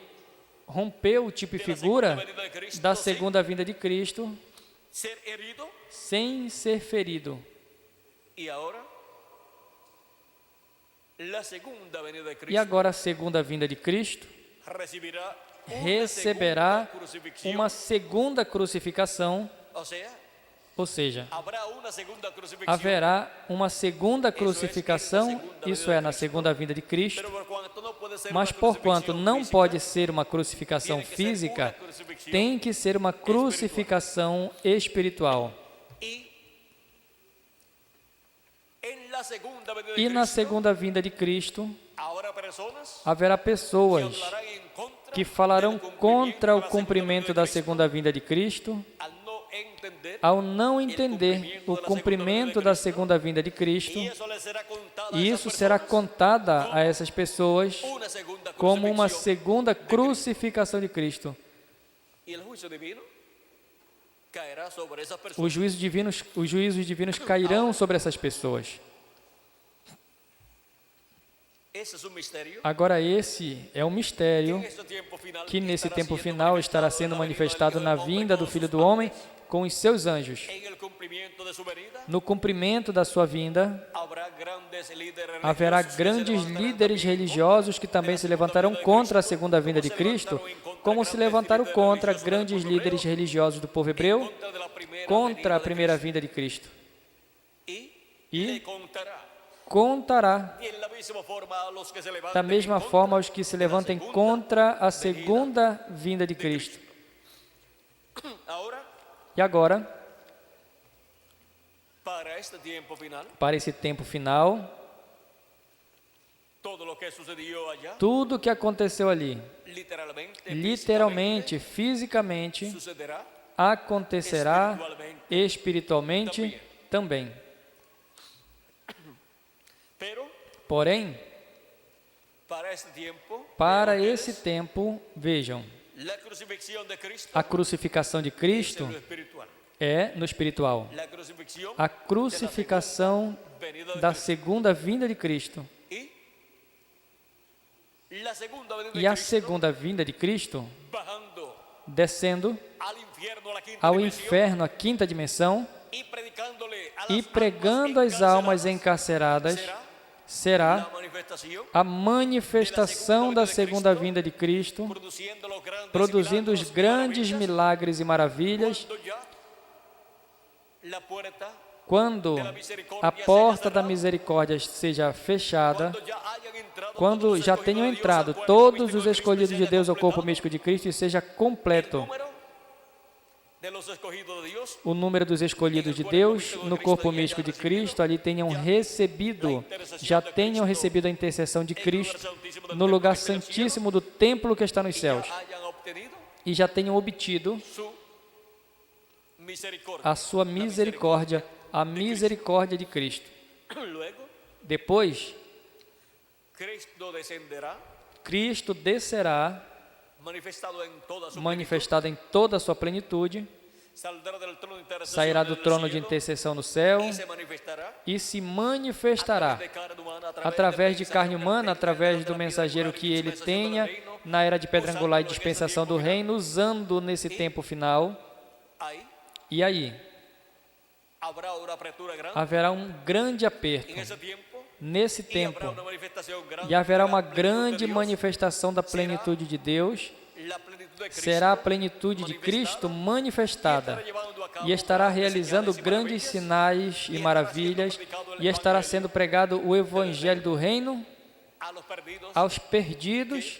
rompeu o tipo e figura da segunda vinda de Cristo sem ser ferido. E agora a segunda vinda de Cristo receberá uma segunda crucificação, ou seja, haverá uma segunda crucificação, isso é, na segunda vinda de Cristo, mas porquanto não pode ser uma crucificação física, tem que ser uma crucificação espiritual. E na segunda vinda de Cristo, haverá pessoas que falarão contra o cumprimento da segunda vinda de Cristo, ao não entender o cumprimento da segunda vinda de Cristo, e isso será contada a essas pessoas como uma segunda crucificação de Cristo. Os juízos divinos cairão sobre essas pessoas. Agora esse é um mistério que nesse tempo final estará sendo manifestado na vinda do Filho do Homem com os seus anjos. No cumprimento da sua vinda, haverá grandes líderes religiosos que também se levantarão contra a segunda vinda de Cristo, como se levantaram contra grandes líderes religiosos do povo hebreu, contra a primeira vinda de Cristo. E contará da mesma forma aos que se levantem contra a segunda vinda de Cristo. E agora, para esse tempo final, Tudo que aconteceu ali, literalmente, fisicamente, acontecerá espiritualmente também. Porém, para esse tempo, vejam, a crucificação de Cristo é no espiritual. A crucificação da segunda vinda de Cristo. E a segunda vinda de Cristo, descendo ao inferno, a quinta dimensão, e pregando às almas encarceradas, será a manifestação da segunda vinda de Cristo, produzindo os grandes milagres e maravilhas, quando a porta da misericórdia seja fechada, quando já tenham entrado todos os escolhidos de Deus ao corpo místico de Cristo e seja completo o número dos escolhidos de Deus no corpo místico de Cristo, ali já tenham recebido a intercessão de Cristo no lugar santíssimo do templo que está nos céus e já tenham obtido a sua misericórdia, a misericórdia de Cristo. Depois, Cristo descerá, manifestado em toda a sua plenitude, sairá do trono de intercessão no céu e se manifestará através de carne humana, através do mensageiro que ele tenha na era de pedra angular e dispensação do reino, usando nesse tempo final. E aí, haverá um grande aperto nesse tempo e haverá uma grande manifestação da plenitude de Deus. Será a plenitude de Cristo manifestada e estará realizando grandes sinais e maravilhas e estará sendo pregado o evangelho do reino aos perdidos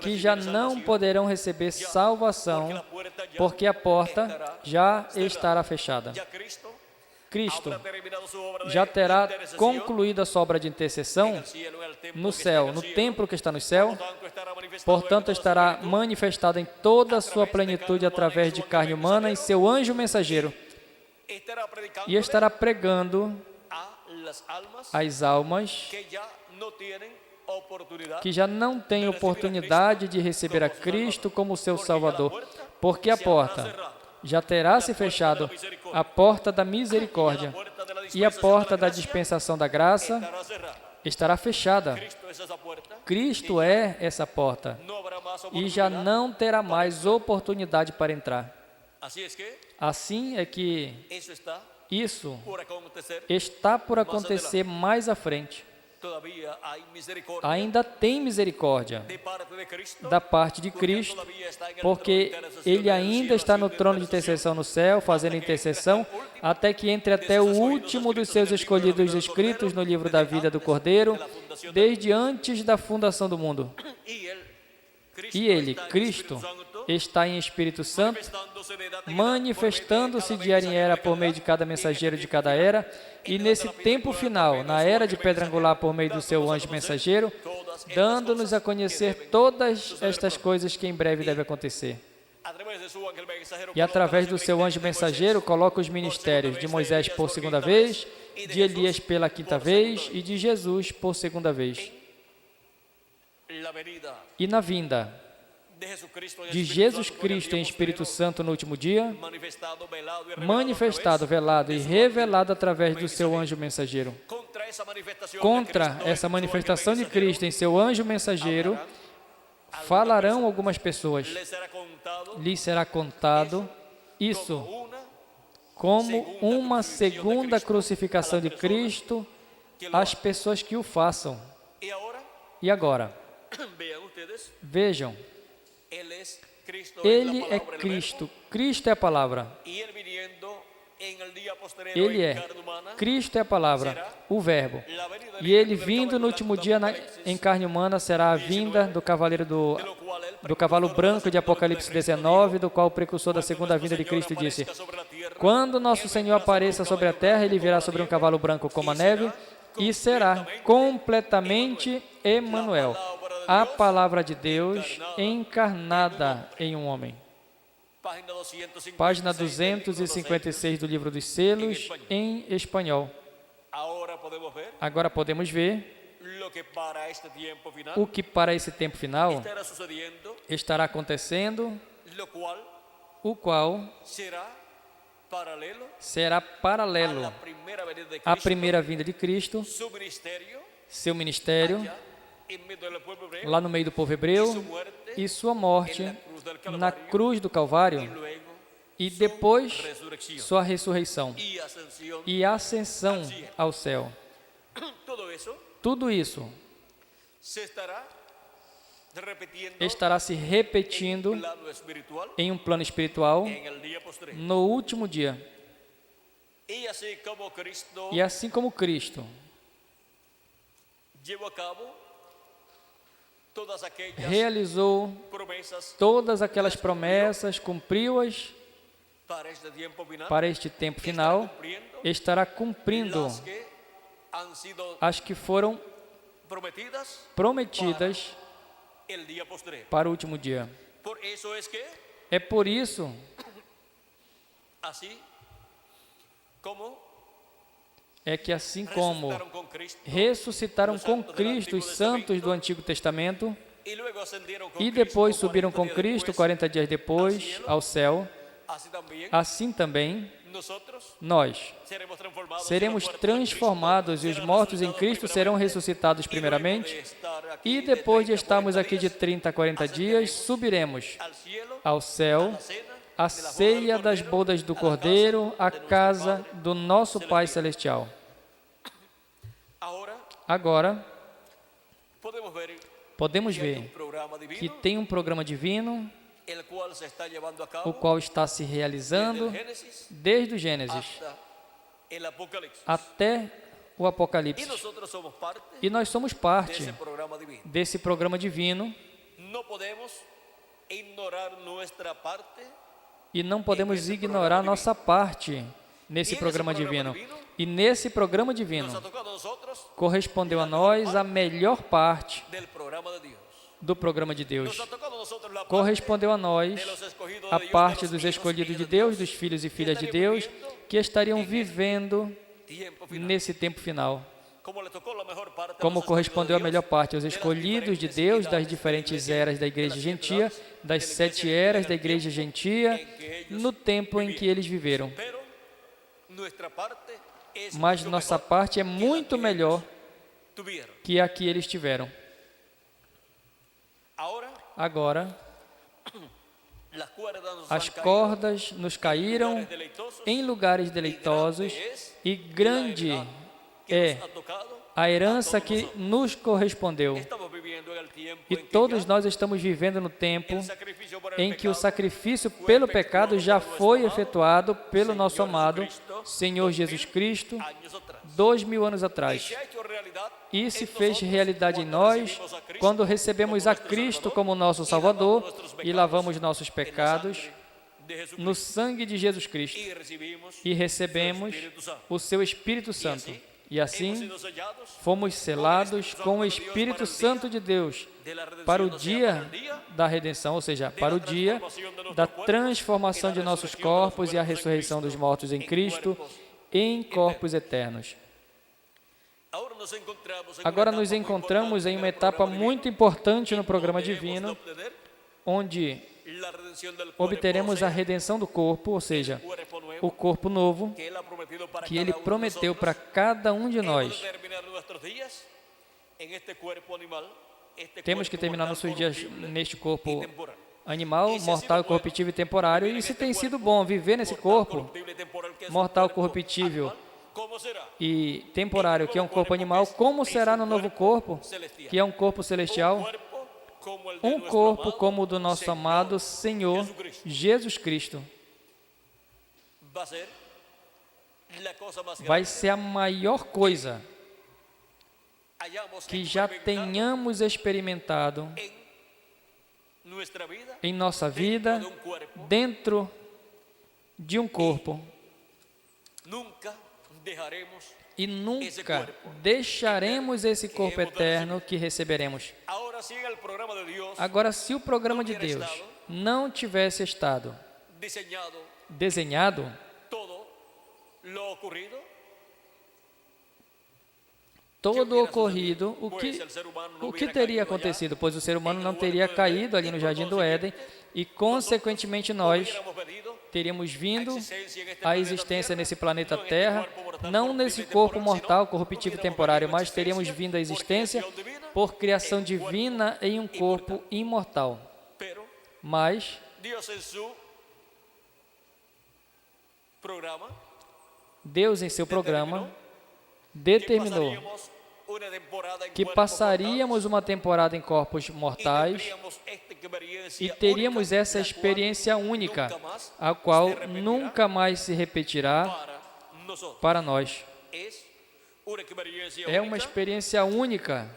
que já não poderão receber salvação, porque a porta já estará fechada. Cristo já terá concluído a sua obra de intercessão no céu, no templo que está no céu, portanto estará manifestado em toda a sua plenitude através de carne humana em seu anjo mensageiro e estará pregando às almas que já não têm oportunidade de receber a Cristo como seu Salvador, porque a porta já terá se fechado, a porta da misericórdia e a porta da dispensação da graça estará fechada. Cristo é essa porta e já não terá mais oportunidade para entrar. Assim é que isso está por acontecer mais à frente. Ainda tem misericórdia da parte de Cristo, porque Ele ainda está no trono de intercessão no céu, fazendo intercessão, até que entre até o último dos seus escolhidos escritos no livro da vida do Cordeiro, desde antes da fundação do mundo. E Ele, Cristo, está em Espírito Santo, manifestando-se de era em era por meio de cada mensageiro de cada era, e nesse tempo final, na era de pedra angular por meio do seu anjo mensageiro, dando-nos a conhecer todas estas coisas que em breve devem acontecer. E através do seu anjo mensageiro, coloca os ministérios de Moisés por segunda vez, de Elias pela quinta vez e de Jesus por segunda vez. E na vinda de Jesus Cristo em Espírito Santo no último dia, manifestado, velado e revelado através do seu anjo mensageiro. Contra essa manifestação de Cristo em seu anjo mensageiro, falarão algumas pessoas. Lhes será contado isso como uma segunda crucificação de Cristo às pessoas que o façam. E agora, vejam, Ele é Cristo, Cristo é a palavra. Ele é, Cristo é a palavra, o Verbo. E Ele vindo no último dia em carne humana será a vinda do cavalo branco de Apocalipse 19, do qual o precursor da segunda vinda de Cristo disse: quando nosso Senhor apareça sobre a terra, Ele virá sobre um cavalo branco como a neve, e será completamente Emanuel, a palavra de Deus encarnada em um homem. Página 256 do livro dos selos, em espanhol. Agora podemos ver o que para esse tempo final estará acontecendo, o qual será paralelo à primeira vinda de Cristo, seu ministério, lá no meio do povo hebreu, e sua morte na cruz do Calvário, e depois sua ressurreição e ascensão ao céu. Tudo isso estará se repetindo em um plano espiritual no último dia. E assim como Cristo realizou todas aquelas promessas, cumpriu-as para este tempo final, estará cumprindo as que foram prometidas para o último dia. É por isso que assim como ressuscitaram com Cristo os santos do Antigo Testamento e depois subiram com Cristo 40 dias depois ao céu, assim também nós seremos transformados e os mortos em Cristo serão ressuscitados primeiramente, e depois de estarmos aqui de 30 a 40 dias, subiremos ao céu, à ceia das bodas do Cordeiro, à casa do nosso Pai Celestial. Agora, podemos ver que tem um programa divino, o qual está se realizando desde o Gênesis até o Apocalipse. E nós somos parte desse programa divino e não podemos ignorar nossa parte nesse programa divino. E nesse programa divino correspondeu a nós a melhor parte do programa de Deus. Correspondeu a nós a parte dos escolhidos de Deus, dos filhos e filhas de Deus, que estariam vivendo nesse tempo final. Como correspondeu a melhor parte aos escolhidos de Deus das diferentes eras da Igreja Gentia, das 7 eras da Igreja Gentia, no tempo em que eles viveram. Mas nossa parte é muito melhor que a que eles tiveram. Agora, as cordas nos caíram em lugares deleitosos e grande é a herança que nos correspondeu. E todos nós estamos vivendo no tempo em que o sacrifício pelo pecado já foi efetuado pelo nosso amado Senhor Jesus Cristo 2000 anos atrás. E se fez realidade em nós quando recebemos a Cristo como nosso Salvador e lavamos nossos pecados no sangue de Jesus Cristo e recebemos o seu Espírito Santo. E assim fomos selados com o Espírito Santo de Deus para o dia da redenção, ou seja, para o dia da transformação de nossos corpos e a ressurreição dos mortos em Cristo em corpos eternos. Agora nos encontramos em uma etapa muito importante no programa divino, onde obteremos a redenção do corpo, ou seja, o corpo novo que Ele prometeu para cada um de nós. Temos que terminar nossos dias neste corpo animal, mortal, corruptível e temporário. E se tem sido bom viver nesse corpo mortal, corruptível e temporário, que é um corpo animal, como será no novo corpo, que é um corpo celestial? Um corpo como o do nosso amado Senhor Jesus Cristo. Vai ser a maior coisa que já tenhamos experimentado em nossa vida dentro de um corpo. e nunca deixaremos esse corpo eterno que receberemos. Agora, se o programa de Deus não tivesse estado desenhado, todo o ocorrido, o que teria acontecido? Pois o ser humano não teria caído ali no Jardim do Éden e, consequentemente, nós teríamos vindo à existência nesse planeta Terra, não nesse corpo mortal, corruptível e temporário, mas teríamos vindo à existência por criação divina em um corpo imortal. Mas Deus, em seu programa, determinou que passaríamos uma temporada em corpos mortais e teríamos essa experiência única, a qual nunca mais se repetirá para nós. É uma experiência única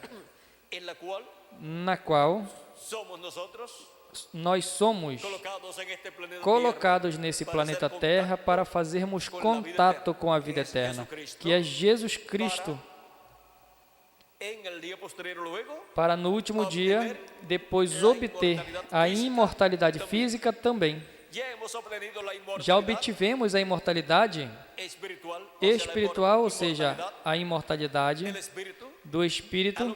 na qual nós somos colocados nesse planeta Terra para fazermos contato com a vida eterna, que é Jesus Cristo, para no último dia, depois obter a imortalidade física também. Já obtivemos a imortalidade espiritual, ou seja, a imortalidade do Espírito,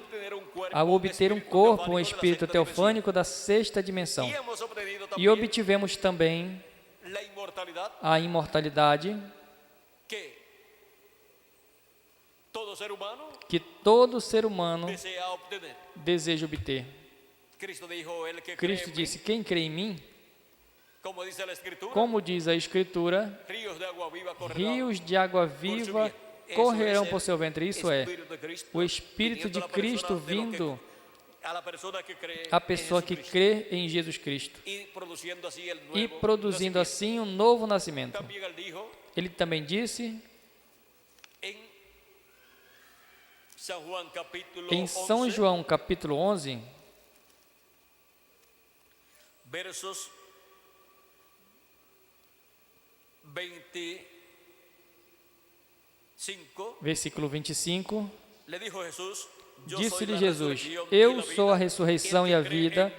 ao obter um corpo, um Espírito teofânico da sexta dimensão. E obtivemos também a imortalidade que todo ser humano deseja obter. Cristo disse, quem crê em mim, como diz a Escritura, rios de água viva correrão por seu ventre. Isso é, o Espírito de Cristo vindo à pessoa que crê em Jesus Cristo e produzindo assim um novo nascimento. Ele também disse em São João capítulo 11, versos 25, versículo 25, disse-lhe Jesus, eu sou a ressurreição e a vida,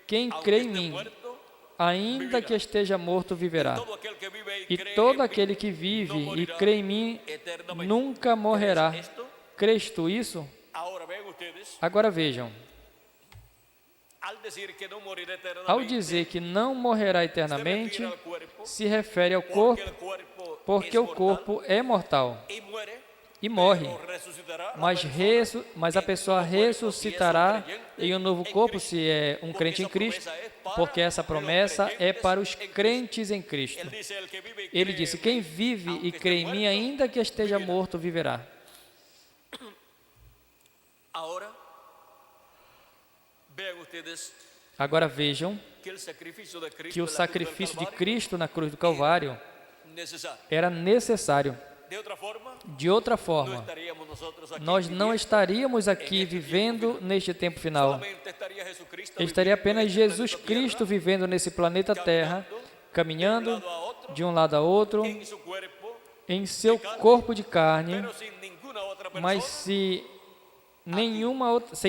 quem crê em mim, ainda que esteja morto, viverá. E todo aquele que vive e crê em mim, nunca morrerá. Crês tu isso? Agora vejam, ao dizer que não morrerá eternamente, se refere ao corpo, porque o corpo é mortal e morre, mas a pessoa ressuscitará em um novo corpo se é um crente em Cristo, porque essa promessa é para os crentes em Cristo. Ele disse, quem vive e crê em mim, ainda que esteja morto, viverá. Agora vejam que o sacrifício de Cristo na cruz do Calvário era necessário. De outra forma, nós não estaríamos aqui vivendo neste tempo final. Estaria apenas Jesus Cristo vivendo nesse planeta Terra, caminhando de um lado a outro, em seu corpo de carne, mas sem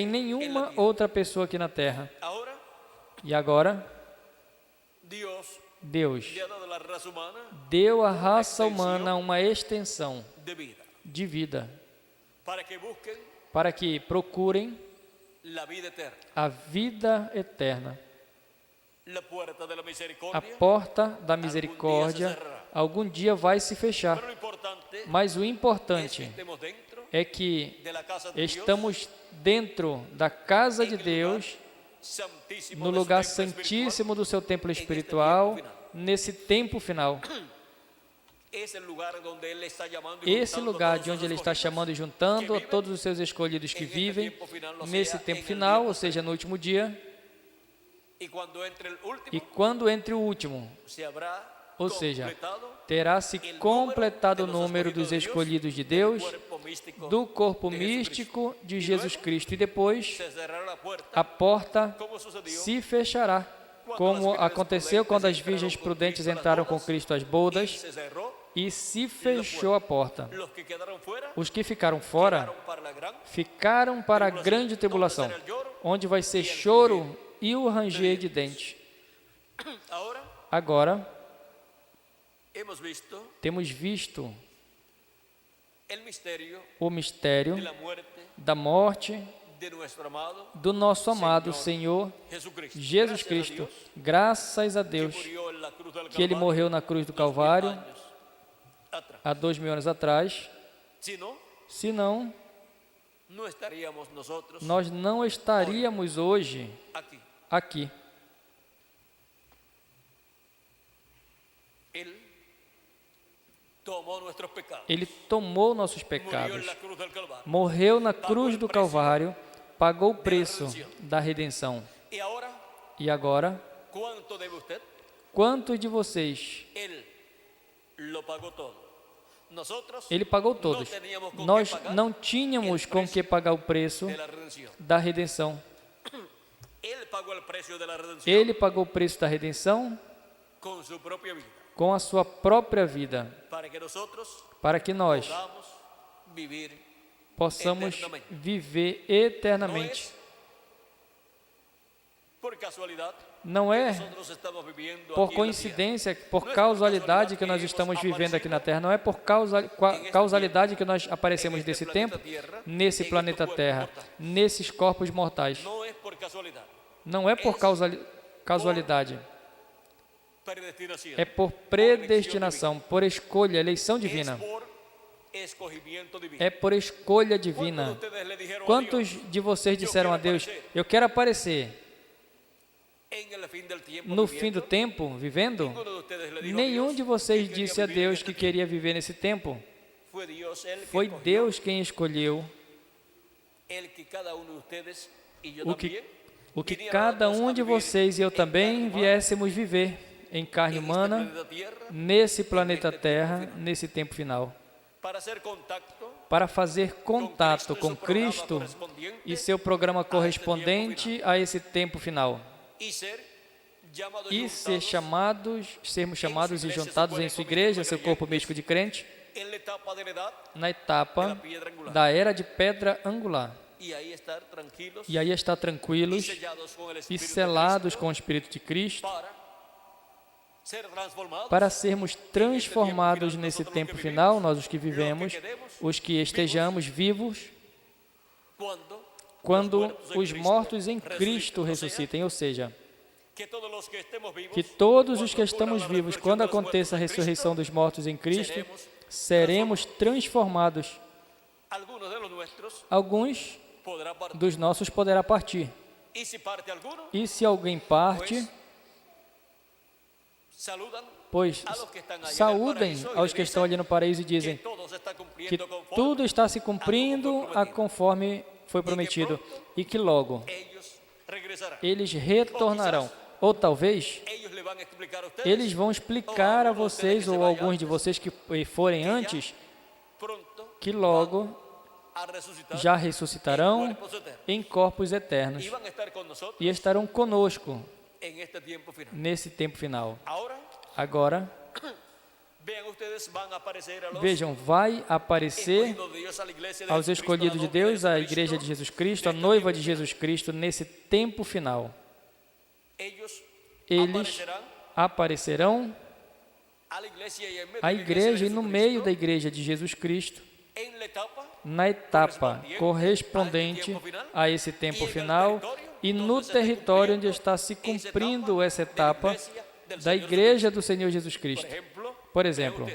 nenhuma outra pessoa aqui na Terra. E agora, Deus deu à raça humana uma extensão de vida, para que procurem a vida eterna. A porta da misericórdia algum dia vai se fechar, mas o importante é que estamos dentro da casa de Deus, no lugar santíssimo do seu templo espiritual, nesse tempo final. Esse lugar de onde Ele está chamando e juntando a todos os seus escolhidos que vivem nesse tempo final, ou seja, no último dia. E quando entre o último, ou seja, terá-se completado o número dos escolhidos de Deus, do corpo místico de Jesus Cristo. E depois a porta se fechará, como aconteceu quando as virgens prudentes entraram com Cristo às bodas, e se fechou a porta. Los que quedaron fuera Os que ficaram fora quedaron para la gran ficaram para a grande tribulação, onde vai ser choro e o ranger de dentes. Ahora Agora, hemos visto temos visto el misterio o de mistério la muerte da morte de nuestro amado do nosso amado Senhor Jesucristo. Jesus Gracias a Cristo. Dios Graças a Deus que murió en la cruz del que Ele Calvario morreu na cruz do 2000 Calvário años atrás. há 2000 anos atrás. Si no, Senão, no estaríamos nosotros nós não estaríamos hoje aquí. aqui. Él tomó nuestros pecados. Ele tomou nossos Murió pecados, en la cruz del Calvario. morreu na cruz do Calvário, pagou o preço da redenção. Y ahora, E agora, ¿cuánto debe usted? quantos de vocês? Él lo pagou todo. Nosotros Ele pagou no todos. teníamos con Nós qué pagar não tínhamos com que pagar o preço de la redención. da redenção. Él pagó el precio de la redención Ele pagou o preço da redenção con su propia vida, com a sua própria vida, para que nosotros para que nós podamos vivir. possamos eternamente. viver No eternamente. es por casualidad Não que é nosotros estamos viviendo por aquí en la tierra. coincidência, por causalidade que nós estamos vivendo aqui na Terra. Não é por causalidade que nós aparecemos nesse tempo, nesse planeta Terra, nesses corpos mortais. No es por casualidad, Não é por casualidade, predestinación. é por predestinação, por escolha, eleição Es divina. por escogimiento divino. É por escolha ¿Cuántos de divina. ustedes le dijeron a Quantos Dios, de vocês disseram a Deus, eu quero aparecer en el fin del tiempo no viviendo? fim do tempo, vivendo? Ninguno de ustedes le dijo a Nenhum Dios de vocês que quería disse a vivir en Deus este que tiempo. queria viver nesse tempo. Fue Dios el que Foi escogió, Deus quem escolheu el que cada uno de ustedes y yo o que, también o que viniéramos cada a um de vivir vocês e eu en também carne humana, viéssemos viver em carne en este humana, planeta Tierra, nesse planeta Terra, nesse tempo final, para hacer contacto para fazer contato com Cristo e seu programa correspondente a esse tempo final, y ser llamados e y sermos chamados e juntados em sua igreja, seu corpo místico de crente, en la etapa de la edad na etapa de la piedra angular. da era de pedra angular. Y ahí estar tranquilos E aí estar y tranquilos sellados con el e Espíritu de selados Cristo com o Espírito de Cristo, para ser transformados para sermos transformados nesse tempo final, nós os que vivemos, os que estejamos vivos, quando os mortos em Cristo ressuscitem, ou seja, que todos los que estemos vivos, que todos os que cuando estamos ocurra la vivos, resurrección quando de los aconteça a muertos en ressurreição Cristo, dos mortos em Cristo, seremos transformados. algunos de los nuestros Alguns podrá partir. dos nossos poderá partir. Y si parte alguno, E se alguém parte, saludan pois a los que están allá en el saúdem paraíso y aos le que estão ali no paraíso e que dizem todo se está cumpliendo que conforme tudo está se cumprindo a conforme foi prometido e que logo ellos regresarán. eles retornarão. Ou talvez Ellos le van a explicar a ustedes eles vão explicar a vocês ou alguns de vocês que forem antes pronto que logo a resucitar já ressuscitarão cuerpos eternos em corpos eternos y van a estar con nosotros e estarão conosco en este tiempo final. nesse tempo final. Ahora, Agora, vean ustedes, van a aparecer a los vejam, vai aparecer escogidos de Dios, a la iglesia de aos Jesucristo, escolhidos a de la Deus, novia a de igreja de Cristo. Jesus Cristo, a noiva de Jesus Cristo, nesse tempo final. Ellos Eles aparecerão a la iglesia y en medio à de la igreja e de no Jesucristo, meio da igreja de Jesus Cristo, en la etapa na etapa correspondente a esse tempo final e no território onde está se cumprindo essa etapa da igreja do Senhor Jesus Cristo. Por exemplo,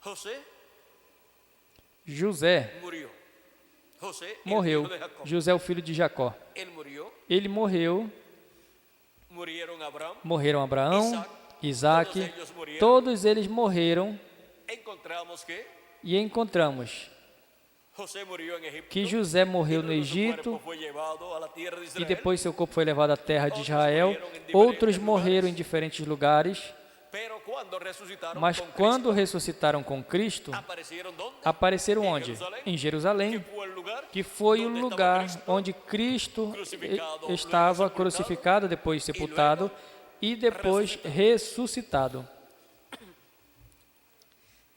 José José murió. José, el morreu. hijo de Jacob. José, o filho de Jacó. Él murió. Ele morreu, Murieron Abraham. morreram Abraão, Isaac, todos eles morreram Encontramos que e encontramos José murió en Egipto. que José morreu y no luego su Egito cuerpo fue llevado a la tierra de e Israel. depois seu corpo foi levado à terra de Israel. Outros morreram em diferentes lugares, Pero cuando resucitaron mas con quando Cristo, ressuscitaram com Cristo, aparecieron ¿dónde? apareceram onde? Em Jerusalém, Que fue el lugar que foi o donde estaba lugar Cristo onde Cristo crucificado, estava luego sepultado, crucificado, depois sepultado e depois ressuscitado.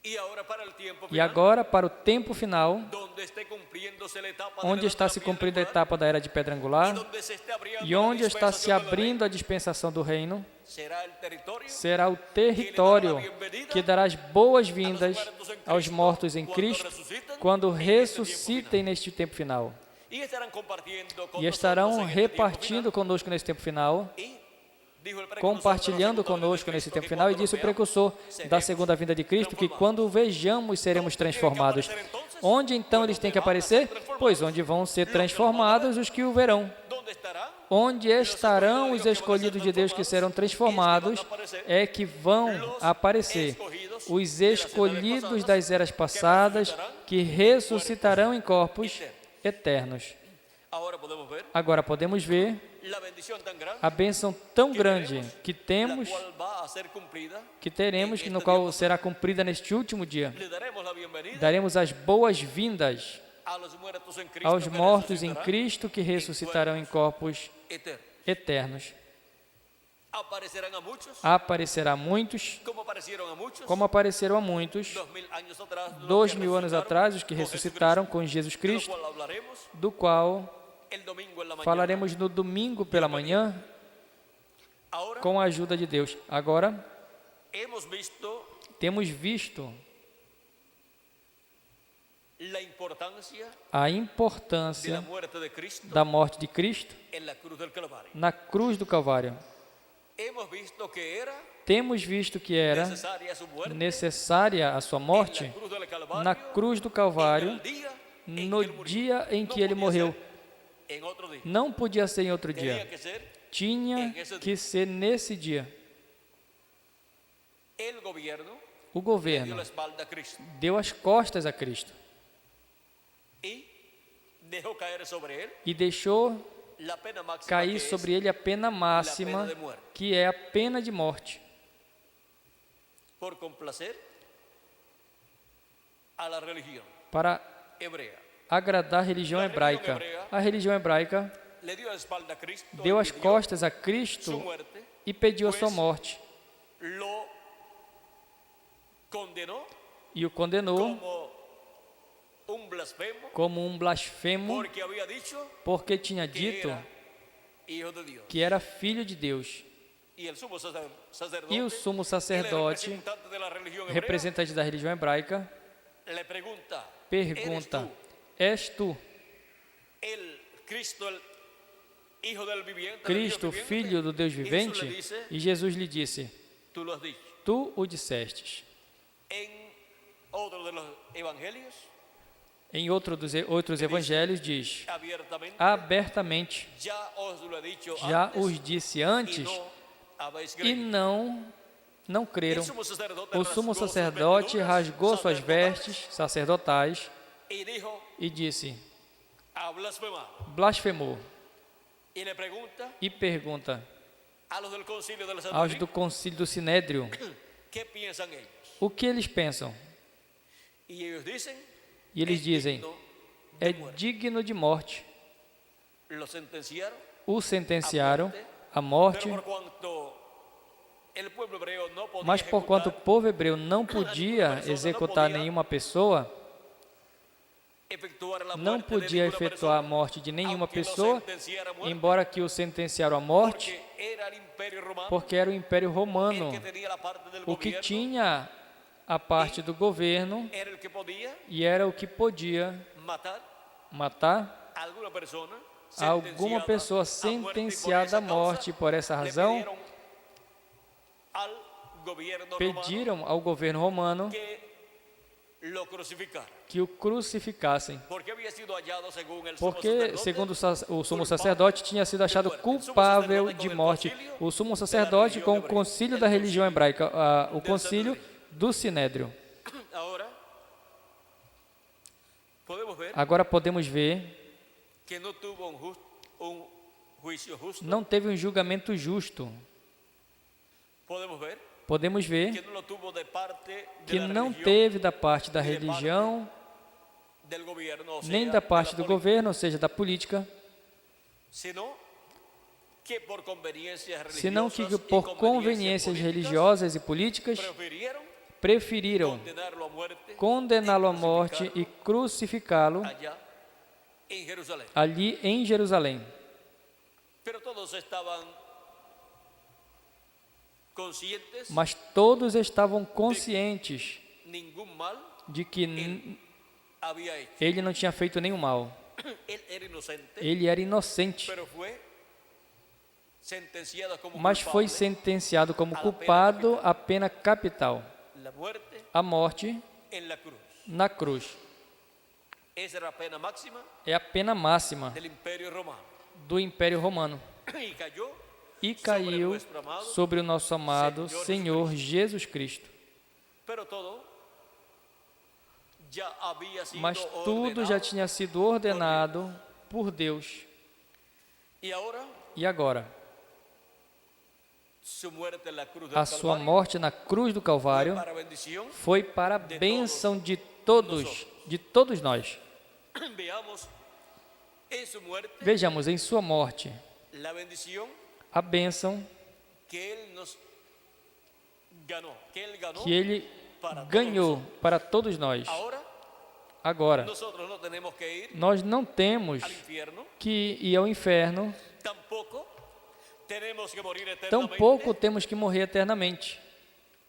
Y ahora para el tiempo E final, agora, para o tempo final, donde esté cumpliéndose la etapa de onde la está edad se de la piedra cumprindo a angular, etapa da era de pedra y angular, donde se esté abriendo e onde la está se dispensación del abrindo a reino, dispensação do reino, será el territorio será o território que dará as boas-vindas aos mortos em Cristo quando ressuscitem neste tempo final. y estarán compartiendo con E estarão nosotros en este tiempo repartindo conosco nesse tempo final, final. Y dijo el precursor de la compartilhando segunda venida de conosco nesse Cristo tempo que final, e cuando disse o lo precursor veamos, da segunda vinda de Cristo, que quando o vejamos seremos transformados. Onde então eles têm que aparecer? Pois onde vão ser transformados os que o verão. ¿Dónde estará? Onde estarão os escolhidos de Deus que serão transformados é que vão aparecer os escolhidos das eras passadas que ressuscitarão em corpos eternos. Ahora podemos ver Agora podemos ver la bendición tan grande a bênção tão grande que la temos, cual va a ser cumplida. que teremos, no qual será cumprida neste último dia. Le daremos la bienvenida Daremos as boas-vindas a los muertos en Cristo aos que mortos em resucitarán Cristo que ressuscitarão em corpos eternos. eternos. Aparecerán a muchos, Aparecerá a muitos, como aparecieron a muchos, como apareceram a muitos, 2000 años atrás, los 2000 que anos resucitaron atrás, os que con ressuscitaram com Jesus Jesucristo, de lo Cristo, cual hablaremos do qual el domingo en la mañana. falaremos no domingo pela manhã, Ahora com a ajuda de Deus. Agora, hemos visto temos visto la importancia a de la importância muerte de Cristo da morte de Cristo en la cruz del Calvario. na cruz do Calvário. Hemos visto que era Temos visto que era necesaria su muerte necessária a sua morte en la cruz del Calvario, na cruz do en Calvário, el día en que no él murió. dia em que No ele podía morreu. ser en otro día. Não podia ser em outro Tenía dia. que ser Tinha que ser nesse dia. el gobierno O dio governo la espalda a Cristo deu as costas a Cristo y dejó caer sobre él e deixou la pena máxima cair que sobre ele a pena máxima, que é a pena de morte, es por complacer a la religión para hebrea. agradar a religião hebraica. A religião hebraica Le dio la espalda a Cristo, deu as pidió costas a su Cristo muerte, e pediu a sua morte, lo condenó e o condenou como un blasfemo como um blasfemo, porque había dicho porque tinha que dito era hijo de Dios. que era filho de Deus. Y el sumo sacerdote, E o sumo el sacerdote, representante de la religión hebrea, representante da religião hebraica, le pregunta, pergunta: ¿eres És tu, el Cristo, el hijo del viviente, Cristo, del Dios filho do Deus viviente? Jesús vivente? le dice, E Jesus lhe disse: tú lo has dicho. Tu o dissestes. En otro de los evangelios, Em outros evangelhos diz: abiertamente, abertamente, ya os lo he dicho já antes, os disse y antes no habéis e creído. não creram. El sumo sacerdote O sumo rasgó sus sacerdote vestiduras rasgou suas sacerdotales vestes sacerdotais y dijo, e disse: ha blasfemado. blasfemou. Y le pregunta E pergunta a los del concilio de la aos Sanedrín, do concílio do Sinédrio: ¿qué piensan ellos? o que eles pensam? Y ellos dicen, E eles es dizem: digno é de muerte. digno de morte. Lo sentenciaron, O sentenciaram à morte, pero por cuanto el pueblo hebreo no podía mas por quanto o ejecutar, povo hebreu não podia executar nenhuma pessoa, efectuar la não muerte de podia ninguna efetuar a persona, morte de nenhuma aunque lo pessoa, sentenciara a muerte, embora que o sentenciaram à morte, porque era el imperio romano porque era o Império Romano, el que tenía la parte del o que gobierno, tinha a parte do governo era el que podía e era o que podia matar alguna persona alguma pessoa sentenciada à morte. Por essa razão, pediram ao governo romano que o crucificassem, porque, segundo o sumo sacerdote, tinha sido achado culpável de morte. O sumo sacerdote com o concílio da religião hebraica, o concílio do Sinédrio. Agora podemos ver que não tuvo juízo justo. Não teve um julgamento justo. Podemos ver que não teve da parte da religião, nem da parte do governo, ou seja, da política, senão que por conveniências religiosas e políticas preferiram condenarlo a muerte condená-lo à morte e crucificá-lo allá en Jerusalén. ali em Jerusalém. Pero todos estaban conscientes Mas todos estavam conscientes ningún mal de que había hecho. ele não tinha feito nenhum mal. Él era inocente, Ele era inocente, pero fue sentenciado como mas foi culpable sentenciado como culpado à pena capital, la muerte a morte en la cruz. na cruz. Esa era la pena máxima É a pena máxima del Imperio Romano. do Império Romano. Y cayó E caiu sobre o nosso amado Senhor Jesus Cristo. pero todo ya había sido Mas tudo já ordenado. tinha sido ordenado por Deus. Y ahora E agora? su muerte en la cruz del A sua Calvario morte na cruz do Calvário para bendición. foi para a bênção de todos nós. Veamos en su muerte Vejamos em sua morte la bendición a bênção que él nos ganó, que él ganó. que ele ganhou para todos nós. Ahora Agora, nosotros no tenemos que ir nós não temos al infierno, que ir ao inferno, tampoco tenemos que morir eternamente. tampouco temos que morrer eternamente.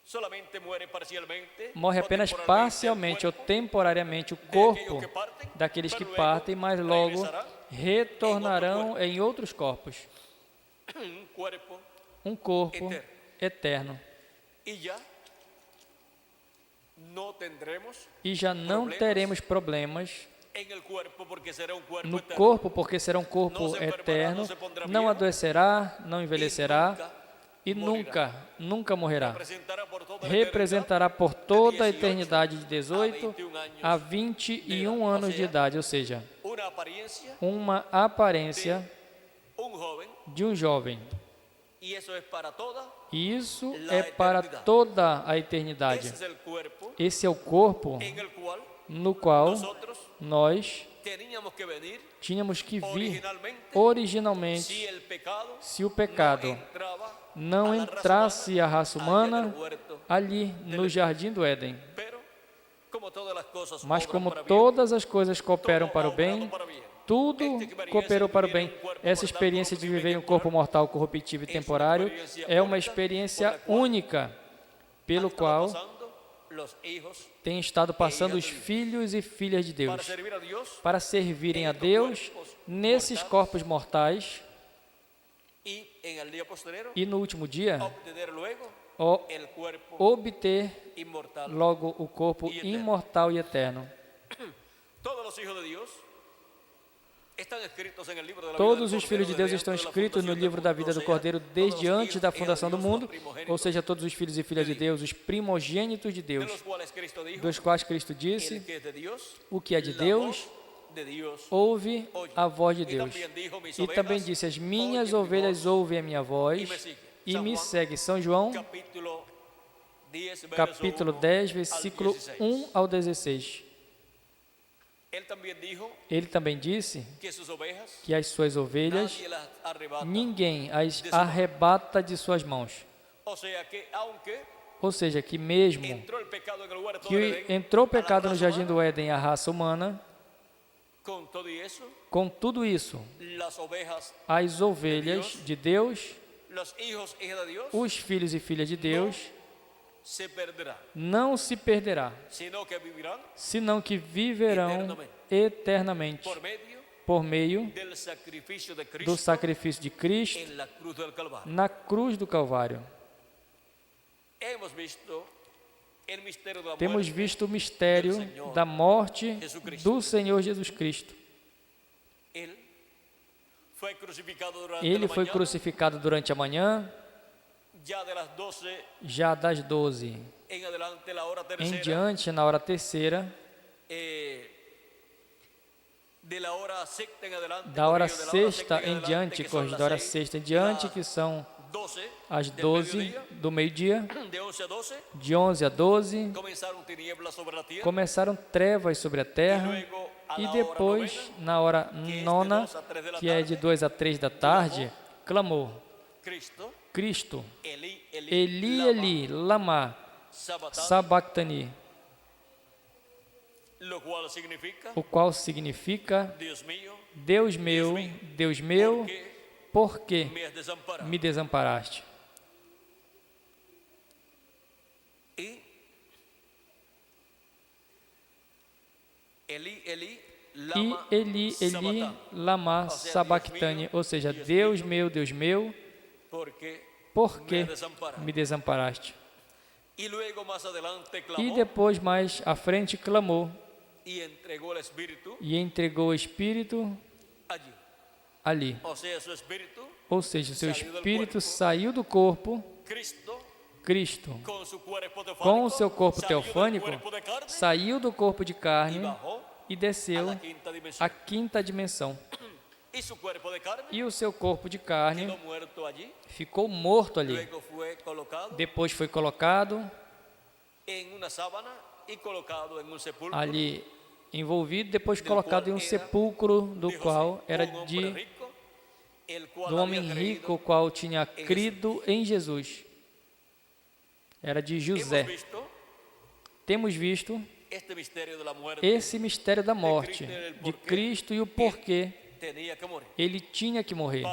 Solamente muere parcialmente, Morre o apenas temporalmente parcialmente el ou cuerpo temporariamente o de corpo aquellos que parten, daqueles que pero luego partem, mas logo regresará retornarão em outros corpos. un cuerpo Um corpo eterno. y ya no tendremos E já não teremos problemas en el cuerpo porque será un cuerpo no eterno. corpo, porque será um corpo eterno, não adoecerá, não envelhecerá e nunca morrerá. Representará por toda a eternidade de 18 a 21 anos de idade, ou seja, una apariencia uma aparência un joven, de um jovem. y eso es para toda. E isso é para toda a eternidade. Ese es el cuerpo Esse é o corpo en el cual no qual nosotros nós teníamos que venir tínhamos que vir originalmente originalmente si el pecado se o pecado no entraba não entrasse a raça humana huerto. ali no jardim do Éden. Pero como todas las cosas Mas obran como para bien, todas as coisas cooperam todo para o ha obrado bem, para bien. tudo cooperou para o bem. Essa experiência de viver em um corpo mortal, corruptível e temporário é uma experiência única, pelo qual Pasando los hijos têm estado passando os filhos e filhas de para Deus servir a Dios para servirem a Deus nesses corpos mortais y en el día posterior e no último dia obtener luego o- el cuerpo obter inmortal. logo o corpo imortal e eterno. Todos los hijos de Dios están escritos en el libro de la Todos vida os del filhos de Cordero Deus desde estão antes de la escritos no fundación livro del da mundo, vida o do sea, Cordeiro todos desde los antes hijos da en fundação do Dios, los mundo, primogénitos, ou seja, todos os filhos e filhas de Deus, os primogênitos de de Deus, los cuales Cristo dijo, dos quais Cristo el disse: que es de Dios, o que é de la Deus, voz de Dios ouve oye. a voz de Y Deus. también dijo, mis E também ovejas disse: as minhas oyen mi ovelhas voz ouvem a minha voz e me segue. São João, capítulo 10, verso capítulo 1 10, al versículo 16. 1 ao 16. Él también dijo Ele também disse que sus ovejas que as suas ovelhas, nadie las arrebata. ninguém as arrebata de suas mãos. O sea que aunque Ou seja, que mesmo entró el pecado en el huerto del que Edén, entrou o a la pecado no raza jardim humana, do Éden, a raça humana, con todo y eso, com tudo isso, las ovejas, as ovelhas de Deus, los hijos e hijas de Dios, os filhos e filhas de Deus, se perderán, não se perderá, sino que vivirán senão que viverão eternamente por medio por meio del sacrificio de do Cristo sacrifício de Cristo en la cruz del Calvario. na cruz do Calvário. Hemos visto el misterio de la Temos muerte. visto o mistério da morte do Senhor Jesus Cristo. Él fue crucificado durante Ele la foi mañana, crucificado durante a manhã, ya de las 12 já das 12 en adelante, la hora em tercera, diante, na hora terceira, de la hora sexta en adelante, da hora corrijo, de la hora sexta sexta em diante, que son corrige, las da hora 6, sexta em diante, que são 12, as del 12 mediodía, do meio-dia, de 11 a 12, de 11 a 12, comenzaron tinieblas sobre la tierra, começaram trevas sobre a terra, luego a e la hora depois, novena, na hora nona, que é de 2 a 3 da tarde, clamou: Cristo, Cristo, Eli, Eli, lama Eli, lama sabachthani, o qual significa Deus meu, por que me desamparaste? E Eli, Eli, lama sabachthani, ou seja, Deus meu, por que me desamparaste? E depois, mais à frente, clamou e entregou o Espírito ali. Ou seja, o seu Espírito saiu do corpo, Cristo, com o seu corpo teofânico, saiu do corpo de carne e desceu à quinta dimensão. E o seu corpo de carne ficou morto ali. Depois foi colocado ali, envolvido, depois colocado em um sepulcro, do qual era do homem rico, o qual tinha crido em Jesus. Era de José. Temos visto esse mistério da morte de Cristo e o porquê ele tinha que morrer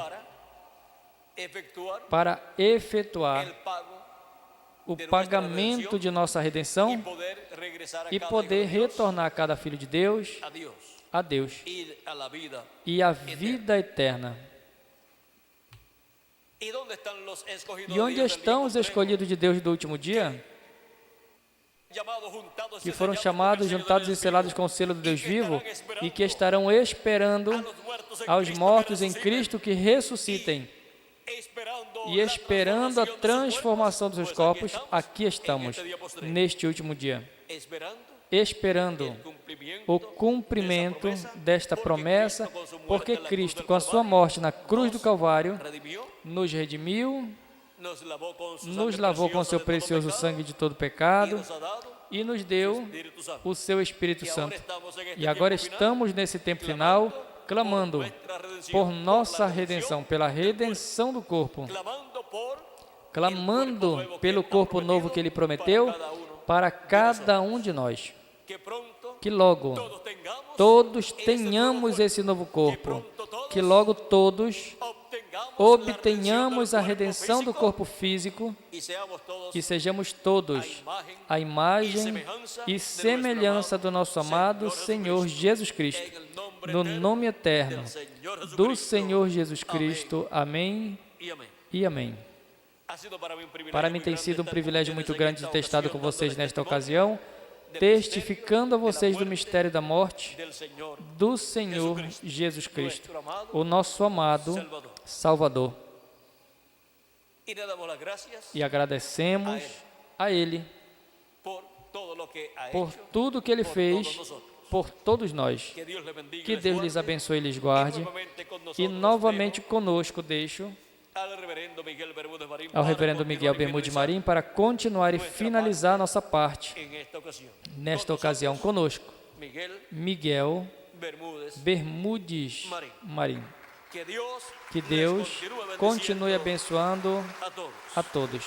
para efetuar o pagamento de nossa redenção e poder retornar cada filho de Deus a Deus e a vida eterna. E onde estão os escolhidos de Deus do último dia? Que foram chamados, juntados e selados com o selo do Deus vivo e que estarão esperando aos mortos em Cristo que ressuscitem e esperando a transformação dos seus corpos. Aqui estamos, neste último dia, esperando o cumprimento desta promessa, porque Cristo, com a sua morte na cruz do Calvário, nos redimiu, nos lavou com seu precioso sangue de todo pecado e nos deu o seu Espírito Santo. E agora estamos nesse tempo final, clamando por nossa redenção, pela redenção do corpo, clamando pelo corpo novo que Ele prometeu para cada um de nós. Que logo todos tenhamos esse novo corpo, que logo todos obtenhamos a redenção do corpo físico e sejamos todos a imagem e semelhança do nosso amado Senhor Jesus Cristo, no nome eterno do Senhor Jesus Cristo. Amém e amém. Para mim tem sido um privilégio muito grande de ter estado com vocês nesta ocasião, testificando a vocês do mistério da morte do Senhor Jesus Cristo, o nosso amado Salvador. E agradecemos a Ele por tudo que Ele fez por todos nós. Que Deus lhes abençoe e lhes guarde. E novamente conosco deixo ao reverendo Miguel Bermudes Marim para continuar e finalizar nossa parte nesta ocasião conosco. Miguel Bermudes Marim. Que Deus continue abençoando a todos.